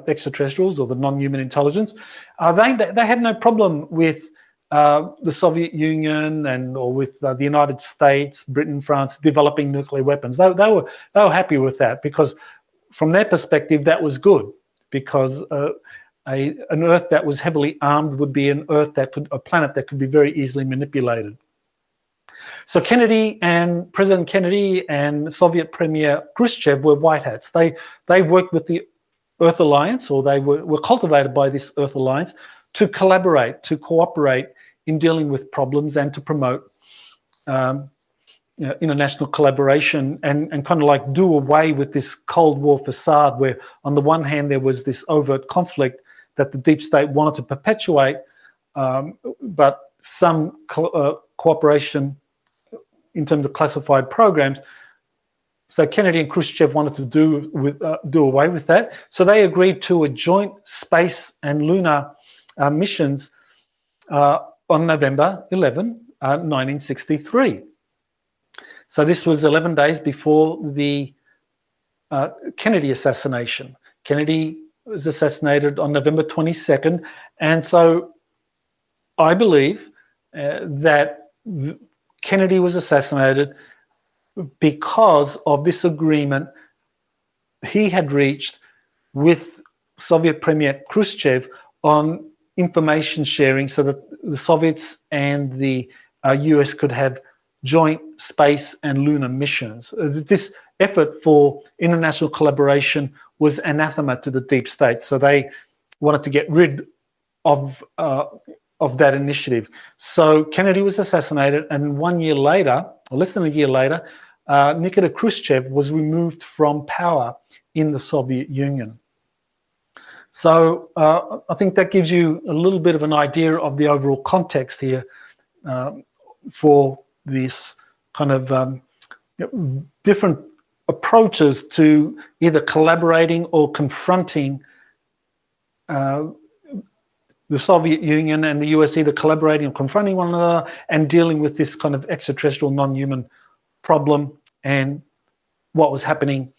extraterrestrials or the non-human intelligence, they had no problem with the Soviet Union or with the United States, Britain, France developing nuclear weapons. They were happy with that because from their perspective that was good, because an Earth that was heavily armed would be a planet that could be very easily manipulated. So President Kennedy and Soviet Premier Khrushchev were white hats. They worked with the Earth Alliance, or they were cultivated by this Earth Alliance to collaborate, to cooperate in dealing with problems and to promote international collaboration and kind of like do away with this Cold War facade where on the one hand there was this overt conflict that the deep state wanted to perpetuate, but some cooperation in terms of classified programs. So Kennedy and Khrushchev wanted to do away with that. So they agreed to a joint space and lunar missions on November 11, 1963. So this was 11 days before the Kennedy assassination. Kennedy was assassinated on November 22nd. And so I believe that Kennedy was assassinated because of this agreement he had reached with Soviet Premier Khrushchev on information sharing so that the Soviets and the US could have joint space and lunar missions. This effort for international collaboration was anathema to the deep state, so they wanted to get rid of that initiative. So Kennedy was assassinated, and 1 year later, or less than a year later, Nikita Khrushchev was removed from power in the Soviet Union. So I think that gives you a little bit of an idea of the overall context here for this kind of different approaches to either collaborating or confronting the Soviet Union and the US, either collaborating or confronting one another and dealing with this kind of extraterrestrial non-human problem and what was happening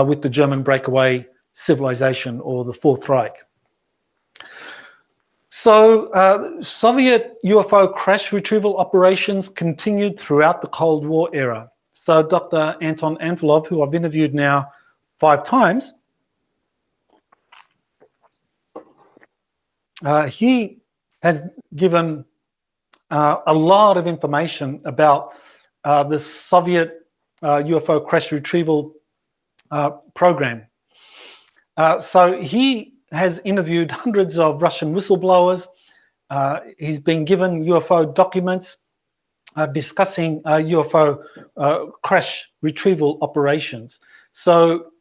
with the German breakaway civilization or the Fourth Reich. So Soviet UFO crash retrieval operations continued throughout the Cold War era. So Dr. Anton Anvilov, who I've interviewed now 5 times, he has given a lot of information about the Soviet UFO crash retrieval program. So he has interviewed hundreds of Russian whistleblowers. He's been given UFO documents discussing UFO crash retrieval operations. So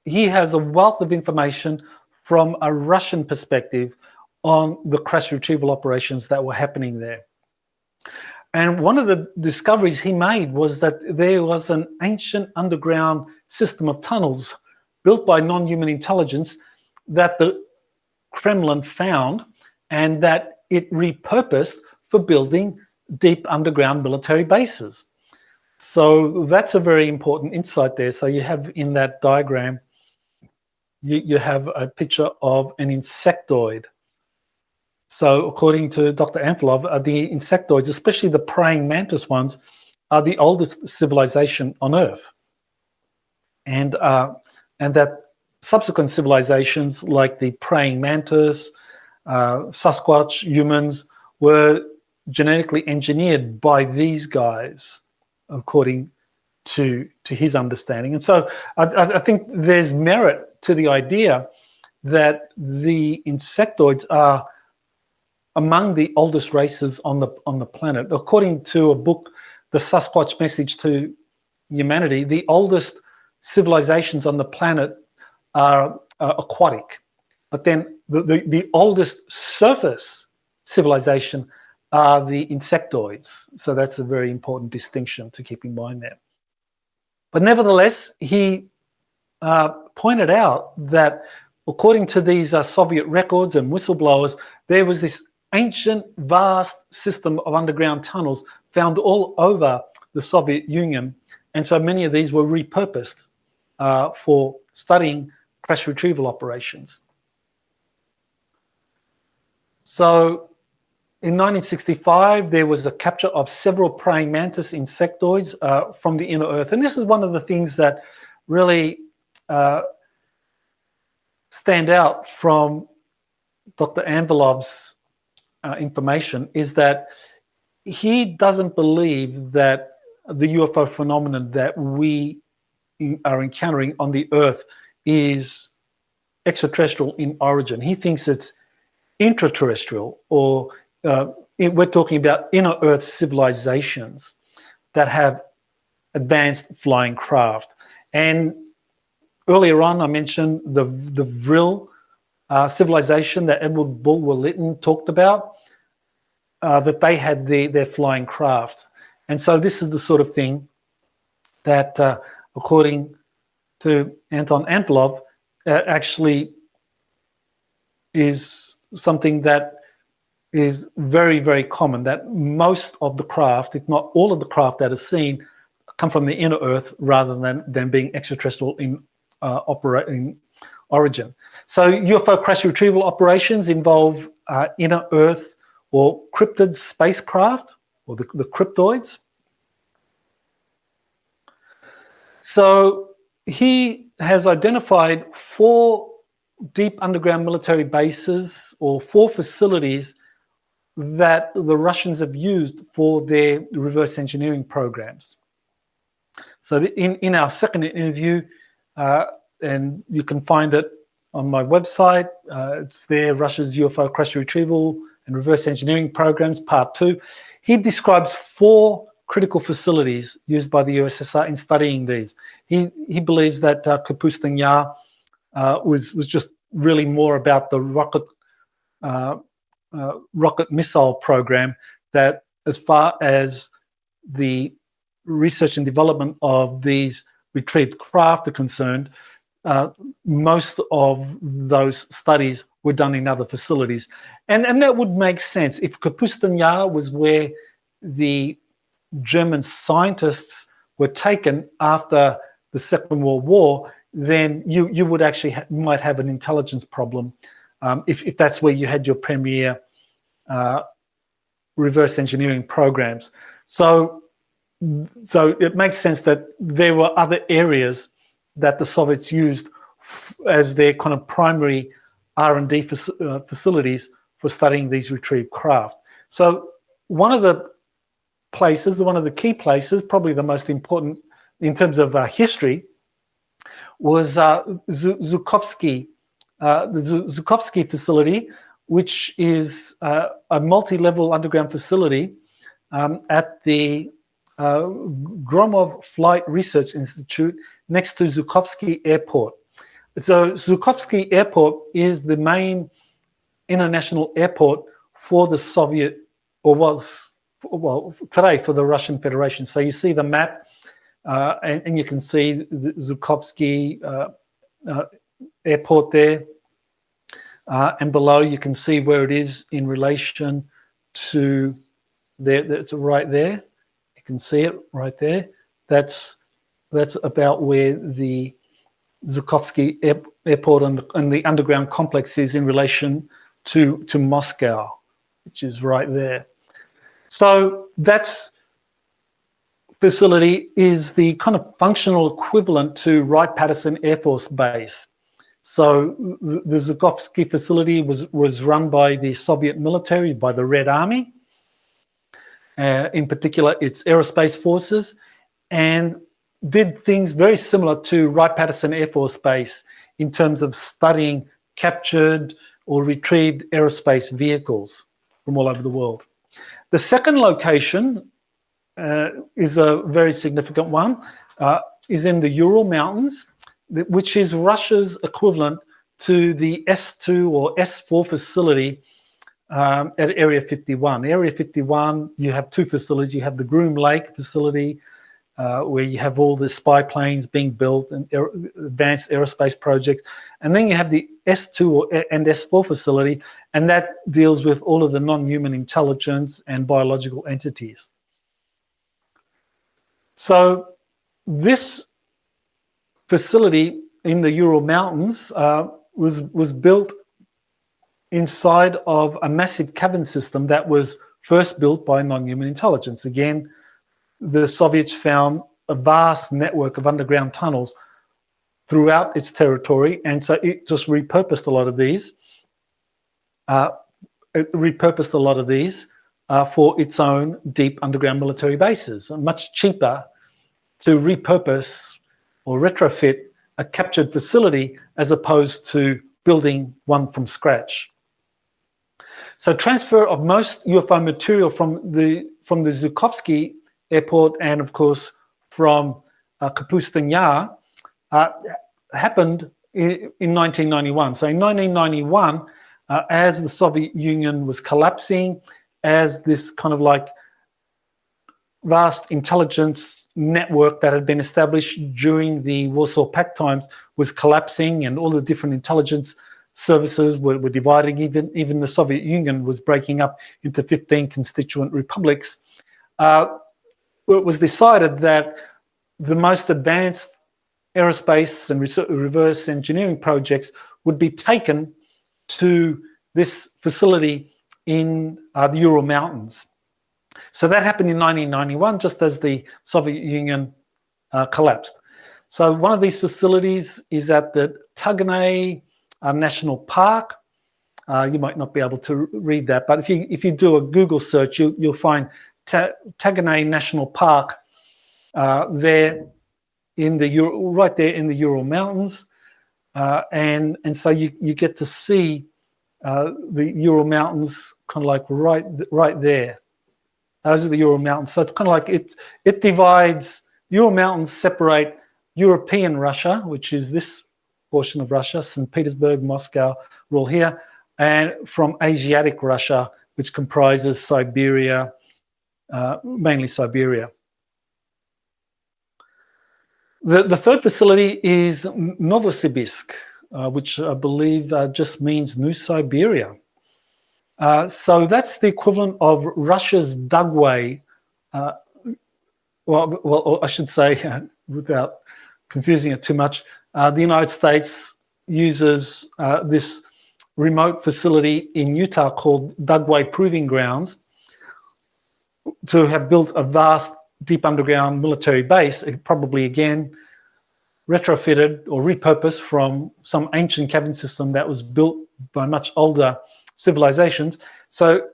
he has a wealth of information from a Russian perspective on the crash retrieval operations that were happening there. And one of the discoveries he made was that there was an ancient underground system of tunnels built by non-human intelligence that the Kremlin found and that it repurposed for building deep underground military bases. So that's a very important insight there. So you have in that diagram, you have a picture of an insectoid. So according to Dr. Anvilov, the insectoids, especially the praying mantis ones, are the oldest civilization on Earth. And that subsequent civilizations like the praying mantis, Sasquatch, humans, were genetically engineered by these guys, according to his understanding. And so I think there's merit to the idea that the insectoids are among the oldest races on the planet. According to a book, The Sasquatch Message to Humanity, the oldest civilizations on the planet are aquatic. But then the oldest surface civilization are the insectoids. So that's a very important distinction to keep in mind there. But nevertheless, he pointed out that according to these Soviet records and whistleblowers, there was this ancient, vast system of underground tunnels found all over the Soviet Union. And so many of these were repurposed for studying crash retrieval operations. So in 1965, there was a capture of several praying mantis insectoids from the inner Earth. And this is one of the things that really stand out from Dr. Anvilov's information, is that he doesn't believe that the UFO phenomenon that we are encountering on the Earth is extraterrestrial in origin. He thinks it's intraterrestrial, or we're talking about inner Earth civilizations that have advanced flying craft. And earlier on, I mentioned the Vril civilization that Edward Bulwer Lytton talked about, that they had their flying craft. And so this is the sort of thing that, according to Anton Antonov, actually is something that is very, very common, that most of the craft, if not all of the craft that is seen, come from the inner Earth rather than being extraterrestrial in operating origin. So UFO crash retrieval operations involve inner Earth or cryptid spacecraft, or the cryptoids. So he has identified 4 deep underground military bases, or 4 facilities that the Russians have used for their reverse engineering programs. So in our second interview, and you can find it on my website, it's there, Russia's UFO crash retrieval and reverse engineering programs, part 2. He describes 4 critical facilities used by the USSR in studying these. He believes that Kapustin Yar was just really more about the rocket missile program, that as far as the research and development of these retrieved craft are concerned, most of those studies were done in other facilities. And that would make sense. If Kapustin Yar was where the German scientists were taken after the Second World War, then you would actually might have an intelligence problem if that's where you had your premier reverse engineering programs. So it makes sense that there were other areas that the Soviets used as their kind of primary R&D facilities for studying these retrieved craft. So one of the key places, probably the most important in terms of history, was Zhukovsky, the Zhukovsky facility, which is a multi-level underground facility at the Gromov Flight Research Institute next to Zhukovsky Airport. So Zhukovsky Airport is the main international airport for the Soviet, or was, well, today for the Russian Federation. So you see the map, and you can see the Zhukovsky airport there. And below you can see where it is in relation to there. It's right there. You can see it right there. That's about where the Zhukovsky airport and the underground complex is in relation to Moscow, which is right there. So that's facility is the kind of functional equivalent to Wright-Patterson Air Force Base. So the Zhukovsky facility was run by the Soviet military, by the Red Army, in particular its aerospace forces, and did things very similar to Wright-Patterson Air Force Base in terms of studying captured or retrieved aerospace vehicles from all over the world. The second location is a very significant one, is in the Ural Mountains, which is Russia's equivalent to the S2 or S4 facility at Area 51. Area 51, you have 2 facilities. You have the Groom Lake facility, where you have all the spy planes being built and advanced aerospace projects. And then you have the S2 and S4 facility, and that deals with all of the non-human intelligence and biological entities. So this facility in the Ural Mountains was built inside of a massive cavern system that was first built by non-human intelligence. Again, the Soviets found a vast network of underground tunnels throughout its territory, and so it just repurposed a lot of these. For its own deep underground military bases. Much cheaper to repurpose or retrofit a captured facility as opposed to building one from scratch. So transfer of most UFO material from the Zhukovsky airport and, of course, from Kapustin Yar happened in 1991. So in 1991, as the Soviet Union was collapsing, as this kind of like vast intelligence network that had been established during the Warsaw Pact times was collapsing, and all the different intelligence services were dividing. Even the Soviet Union was breaking up into 15 constituent republics. It was decided that the most advanced aerospace and reverse engineering projects would be taken to this facility in the Ural Mountains. So that happened in 1991, just as the Soviet Union collapsed. So one of these facilities is at the Taganay National Park. You might not be able to read that, but if you do a Google search, you'll find Taganay National Park there in the right there in the Ural Mountains, and so you get to see the Ural Mountains kind of like right there. Those are the Ural Mountains. So it's kind of like it divides. Ural Mountains separate European Russia, which is this portion of Russia, St. Petersburg, Moscow, are all here, and from Asiatic Russia, which comprises Siberia, mainly Siberia. The third facility is Novosibirsk, which I believe just means New Siberia. So that's the equivalent of Russia's Dugway. Well, I should say, without confusing it too much, the United States uses this remote facility in Utah called Dugway Proving Grounds to have built a vast deep underground military base, probably again retrofitted or repurposed from some ancient cabin system that was built by much older civilizations. So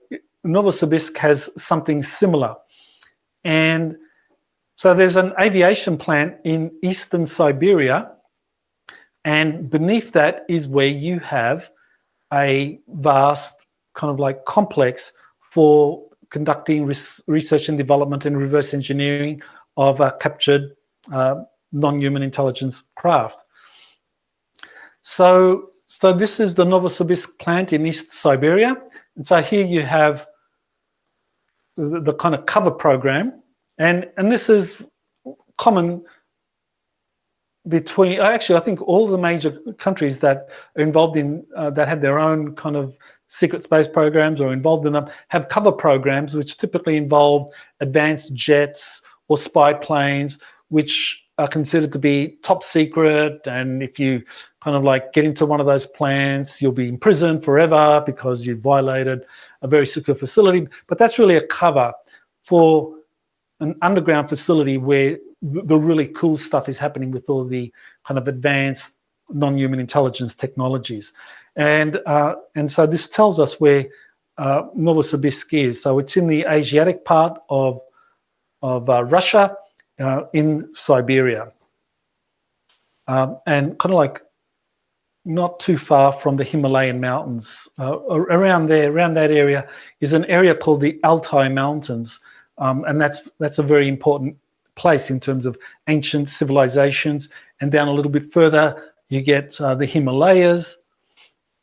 Novosibirsk has something similar. And so there's an aviation plant in eastern Siberia, and beneath that is where you have a vast kind of like complex for conducting research and development and reverse engineering of captured non-human intelligence craft. So this is the Novosibirsk plant in East Siberia. And so here you have the kind of cover program. And this is common between, actually, I think all the major countries that are involved in, that have their own kind of secret space programs or involved in them, have cover programs which typically involve advanced jets or spy planes, which are considered to be top secret. And if you kind of like get into one of those plants, you'll be in prison forever because you violated a very secure facility. But that's really a cover for an underground facility where the really cool stuff is happening with all the kind of advanced non-human intelligence technologies. And so this tells us where Novosibirsk is. So it's in the Asiatic part of Russia, in Siberia, and kind of like not too far from the Himalayan mountains. Around that area is an area called the Altai Mountains, and that's a very important place in terms of ancient civilizations. And down a little bit further, you get the Himalayas,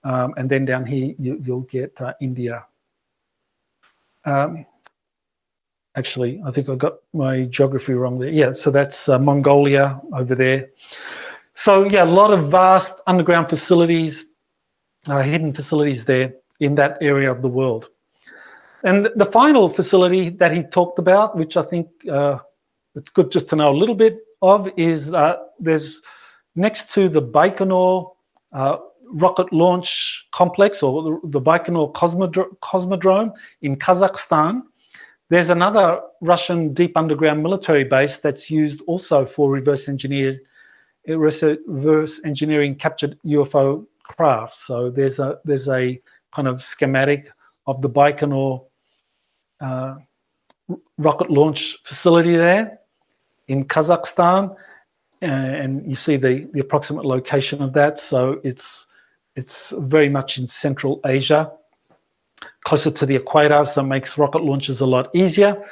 and then down here you'll get India. Actually, I think I got my geography wrong there. Yeah, so that's Mongolia over there. So yeah, a lot of vast underground facilities, hidden facilities there in that area of the world. And the final facility that he talked about, which I think it's good just to know a little bit of, is there's next to the Baikonur rocket launch complex, or the Baikonur Cosmodrome in Kazakhstan. There's another Russian deep underground military base that's used also for reverse engineering captured UFO craft. So there's a kind of schematic of the Baikonur rocket launch facility there in Kazakhstan, and you see the approximate location of that. So it's very much in Central Asia, closer to the equator, so it makes rocket launches a lot easier.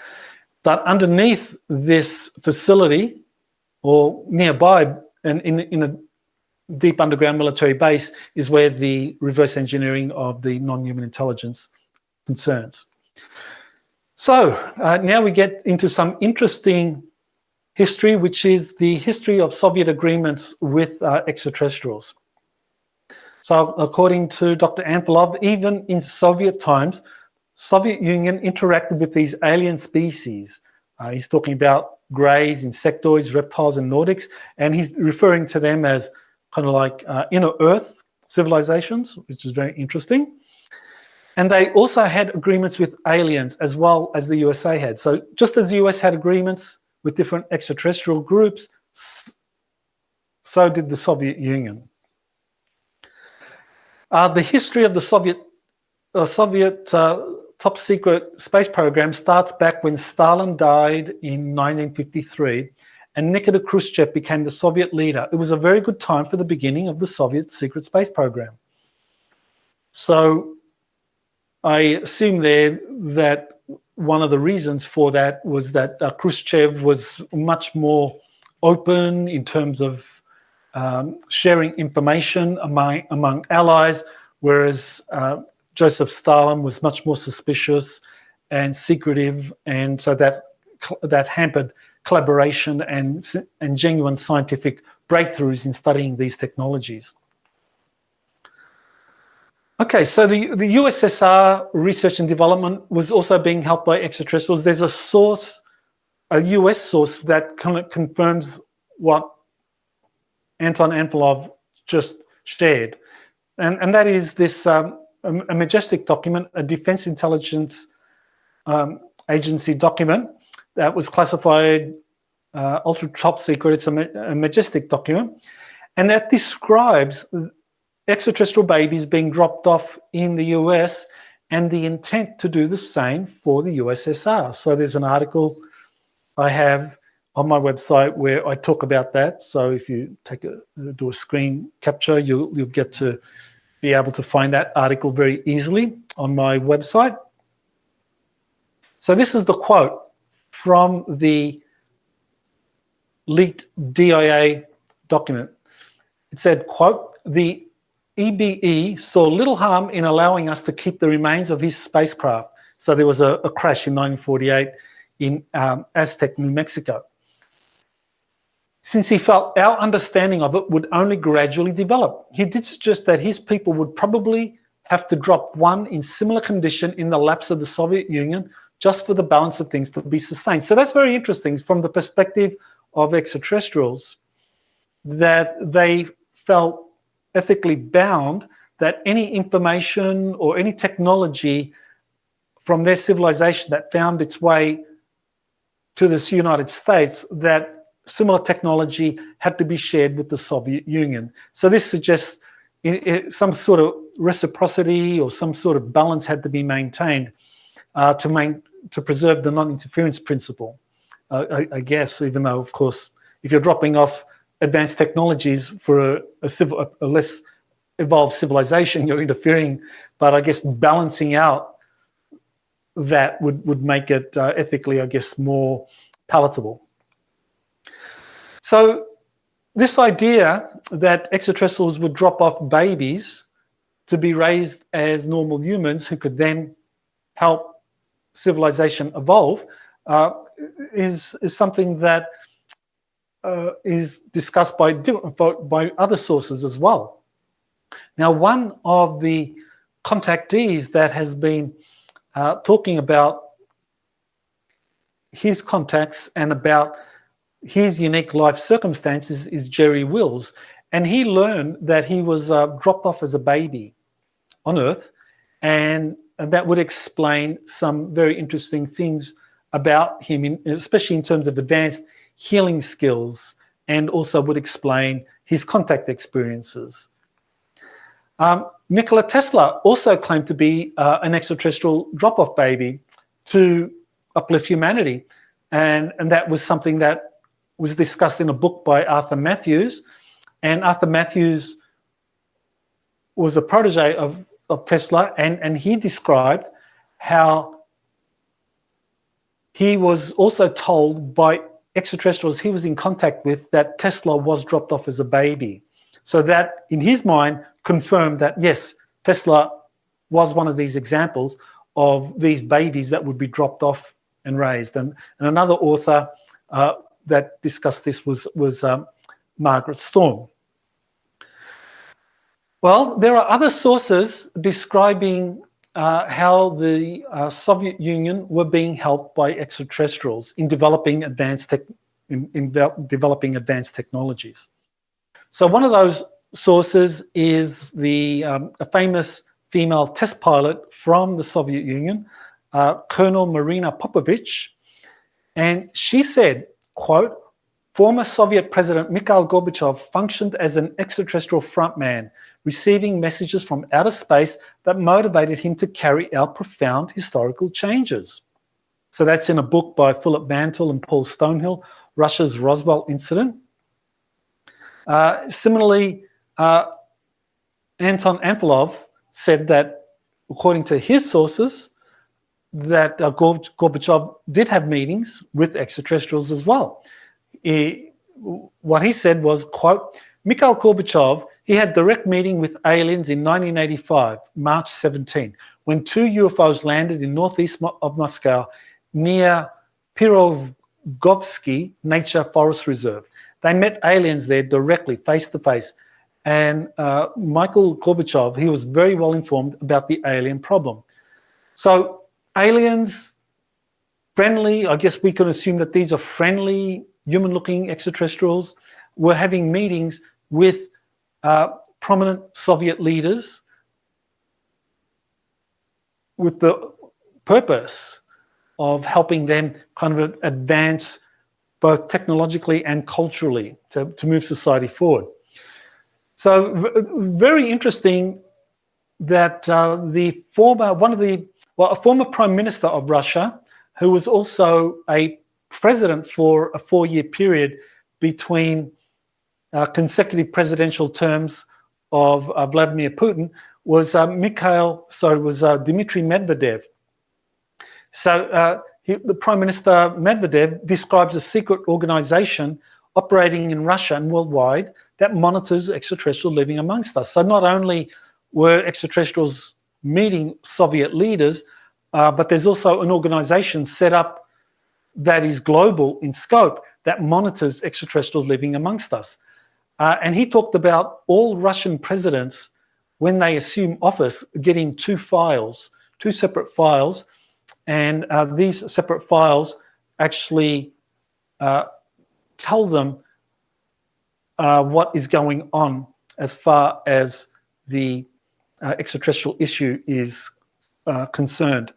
But underneath this facility, or nearby, and in a deep underground military base, is where the reverse engineering of the non-human intelligence concerns. So now we get into some interesting history, which is the history of Soviet agreements with extraterrestrials. So according to Dr. Anfilov, even in Soviet times, Soviet Union interacted with these alien species. He's talking about greys, insectoids, reptiles, and Nordics, and he's referring to them as kind of like inner Earth civilizations, which is very interesting. And they also had agreements with aliens as well as the USA had. So just as the US had agreements with different extraterrestrial groups, so did the Soviet Union. The history of the Soviet top secret space program starts back when Stalin died in 1953 and Nikita Khrushchev became the Soviet leader. It was a very good time for the beginning of the Soviet secret space program. So I assume there that one of the reasons for that was that Khrushchev was much more open in terms of sharing information among allies, whereas Joseph Stalin was much more suspicious and secretive, and so that hampered collaboration and genuine scientific breakthroughs in studying these technologies. Okay, so the USSR research and development was also being helped by extraterrestrials. There's a source, a US source, that confirms what Anton Anfilov just shared. And that is this a majestic document, a Defense Intelligence Agency document that was classified ultra top secret. It's a majestic document, and that describes extraterrestrial babies being dropped off in the US and the intent to do the same for the USSR. So there's an article I have on my website where I talk about that. So if you do a screen capture, you'll get to be able to find that article very easily on my website. So this is the quote from the leaked DIA document. It said, quote, "The EBE saw little harm in allowing us to keep the remains of his spacecraft." So there was a crash in 1948 in Aztec, New Mexico. "Since he felt our understanding of it would only gradually develop. He did suggest that his people would probably have to drop one in similar condition in the lapse of the Soviet Union just for the balance of things to be sustained." So that's very interesting from the perspective of extraterrestrials, that they felt ethically bound that any information or any technology from their civilization that found its way to the United States, that similar technology had to be shared with the Soviet Union. So this suggests some sort of reciprocity or some sort of balance had to be maintained to preserve the non-interference principle, I guess, even though, of course, if you're dropping off advanced technologies for a less evolved civilization, you're interfering, but I guess balancing out that would make it ethically, I guess, more palatable. So this idea that extraterrestrials would drop off babies to be raised as normal humans who could then help civilization evolve is something that is discussed by other sources as well. Now, one of the contactees that has been talking about his contacts and about his unique life circumstances is Jerry Wills, and he learned that he was dropped off as a baby on Earth, and that would explain some very interesting things about him, especially in terms of advanced healing skills, and also would explain his contact experiences. Nikola Tesla also claimed to be an extraterrestrial drop-off baby to uplift humanity, and that was something that was discussed in a book by Arthur Matthews, and Arthur Matthews was a protege of Tesla, and he described how he was also told by extraterrestrials he was in contact with that Tesla was dropped off as a baby. So that, in his mind, confirmed that, yes, Tesla was one of these examples of these babies that would be dropped off and raised. And another author that discussed this was Margaret Storm. Well, there are other sources describing how the Soviet Union were being helped by extraterrestrials in developing advanced technologies. So one of those sources is a famous female test pilot from the Soviet Union, Colonel Marina Popovich, and she said, quote, "Former Soviet President Mikhail Gorbachev functioned as an extraterrestrial frontman, receiving messages from outer space that motivated him to carry out profound historical changes." So that's in a book by Philip Mantle and Paul Stonehill, Russia's Roswell Incident. Similarly, Anton Anfilov said that, according to his sources, that Gorbachev did have meetings with extraterrestrials as well. What he said was, quote, "Mikhail Gorbachev, he had direct meeting with aliens in 1985, March 17, when 2 UFOs landed in northeast of Moscow near Pirogovsky Nature Forest Reserve. They met aliens there directly, face to face. And Michael Gorbachev, he was very well informed about the alien problem." So aliens, friendly, I guess we can assume that these are friendly, human-looking extraterrestrials, were having meetings with prominent Soviet leaders with the purpose of helping them kind of advance both technologically and culturally to move society forward. So very interesting that a former prime minister of Russia, who was also a president for a 4-year period between consecutive presidential terms of Vladimir Putin, was Dmitry Medvedev. So the Prime Minister Medvedev describes a secret organization operating in Russia and worldwide that monitors extraterrestrial living amongst us. So not only were extraterrestrials meeting Soviet leaders, but there's also an organization set up that is global in scope that monitors extraterrestrials living amongst us. And he talked about all Russian presidents, when they assume office, getting 2 separate files, and these separate files actually tell them what is going on as far as the extraterrestrial issue is concerned,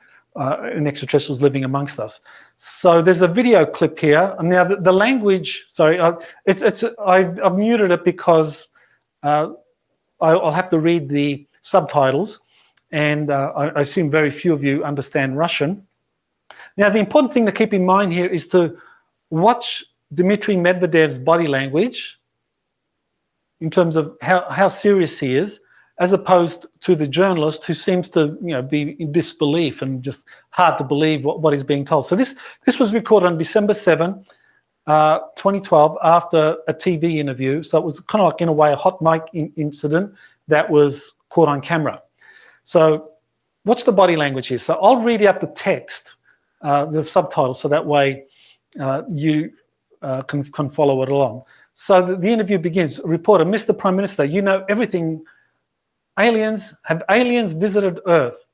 in extraterrestrials living amongst us. So there's a video clip here. Now the language, sorry, I've muted it because I'll have to read the subtitles, and I assume very few of you understand Russian. Now the important thing to keep in mind here is to watch Dmitry Medvedev's body language in terms of how serious he is, as opposed to the journalist who seems to be in disbelief and just hard to believe what is being told. So this was recorded on December 7, 2012, after a TV interview. So it was kind of like, in a way, a hot mic incident that was caught on camera. So watch the body language here. So I'll read out the text, the subtitles, so that way you can follow it along. So the interview begins. Reporter: "Mr. Prime Minister, you know everything. Have aliens visited Earth?"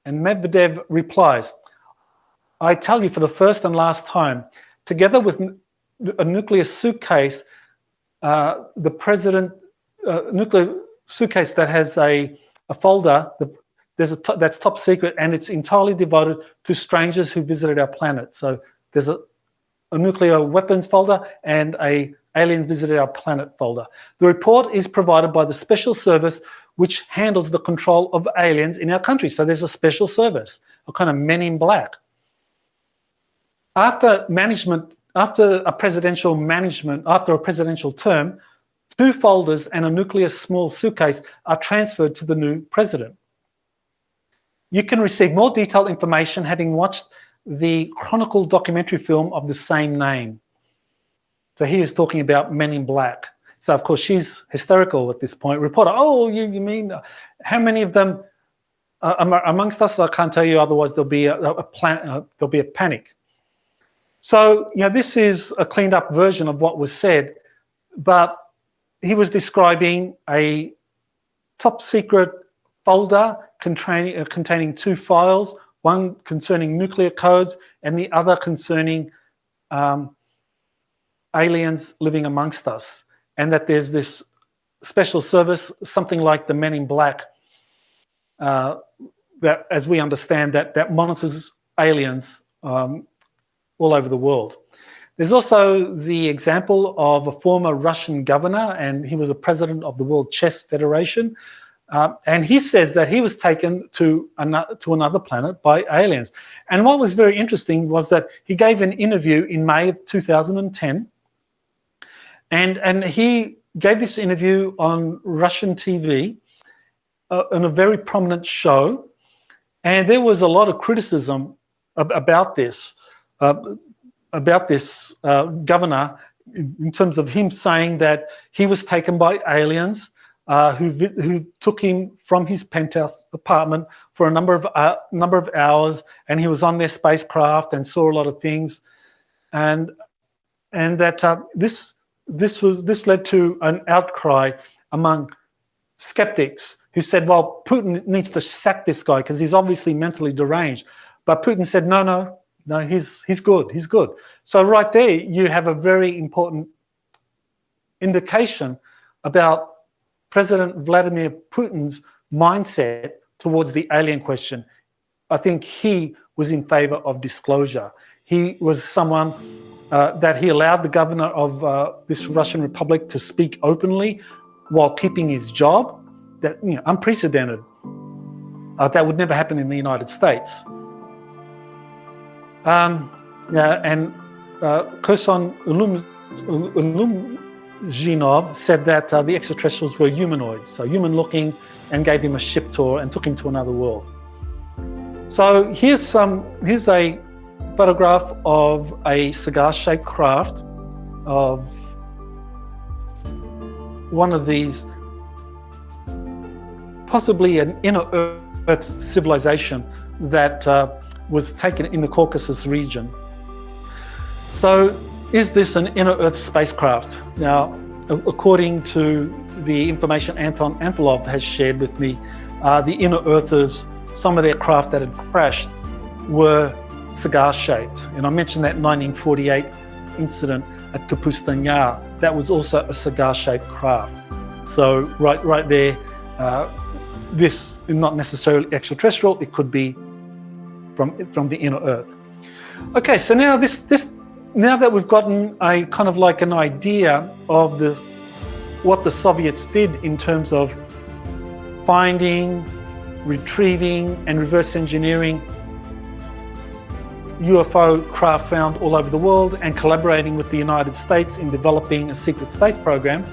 And Medvedev replies, "I tell you for the first and last time, together with a nuclear suitcase, nuclear suitcase that has a folder, that's top secret, and it's entirely devoted to strangers who visited our planet." So there's a nuclear weapons folder and a aliens visited our planet folder. "The report is provided by the special service which handles the control of aliens in our country." So there's a special service, a kind of men in black. After a presidential term, 2 folders and a nuclear small suitcase are transferred to the new president. "You can receive more detailed information having watched the Chronicle documentary film of the same name." So he is talking about Men in Black. So, of course, she's hysterical at this point. Reporter: "Oh, you mean, how many of them amongst us. I can't tell you, otherwise there'll be there'll be a panic. So, this is a cleaned up version of what was said, but he was describing a top secret folder containing 2 files, one concerning nuclear codes and the other concerning aliens living amongst us, and that there's this special service, something like the Men in Black, that, as we understand, that monitors aliens all over the world. There's also the example of a former Russian governor, and he was a president of the World Chess Federation, and he says that he was taken to another planet by aliens. And what was very interesting was that he gave an interview in May of 2010, and he gave this interview on Russian TV on a very prominent show, and there was a lot of criticism about this governor, in terms of him saying that he was taken by aliens who took him from his penthouse apartment for a number of hours, and he was on their spacecraft and saw a lot of things, and that this led to an outcry among skeptics who said, well, Putin needs to sack this guy because he's obviously mentally deranged. But Putin said, no, he's good. So right there, you have a very important indication about President Vladimir Putin's mindset towards the alien question. I think he was in favor of disclosure. He was someone that he allowed the governor of this Russian Republic to speak openly while keeping his job. That, unprecedented. That would never happen in the United States. And Kherson Ulumzhinov said that the extraterrestrials were humanoid, so human-looking, and gave him a ship tour and took him to another world. So here's a photograph of a cigar-shaped craft of one of these, possibly an inner Earth civilization that was taken in the Caucasus region. So is this an inner Earth spacecraft? Now, according to the information Anton Anfilov has shared with me, the inner Earthers, some of their craft that had crashed were cigar-shaped. And I mentioned that 1948 incident at Kapustin Yar. That was also a cigar-shaped craft. So right there, this is not necessarily extraterrestrial. It could be from the inner Earth. Okay, so now now that we've gotten a kind of like an idea of what the Soviets did in terms of finding, retrieving, and reverse engineering UFO craft found all over the world and collaborating with the United States in developing a secret space program,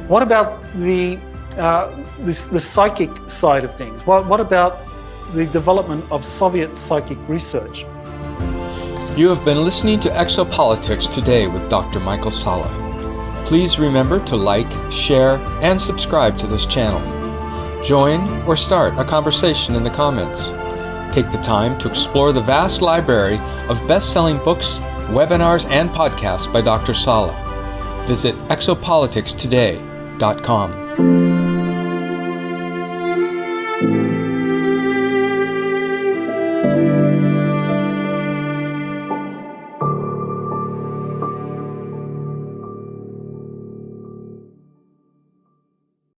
what about the psychic side of things? What about the development of Soviet psychic research? You have been listening to Exopolitics Today with Dr. Michael Salla. Please remember to like, share, and subscribe to this channel. Join or start a conversation in the comments. Take the time to explore the vast library of best-selling books, webinars, and podcasts by Dr. Salla. Visit exopoliticstoday.com.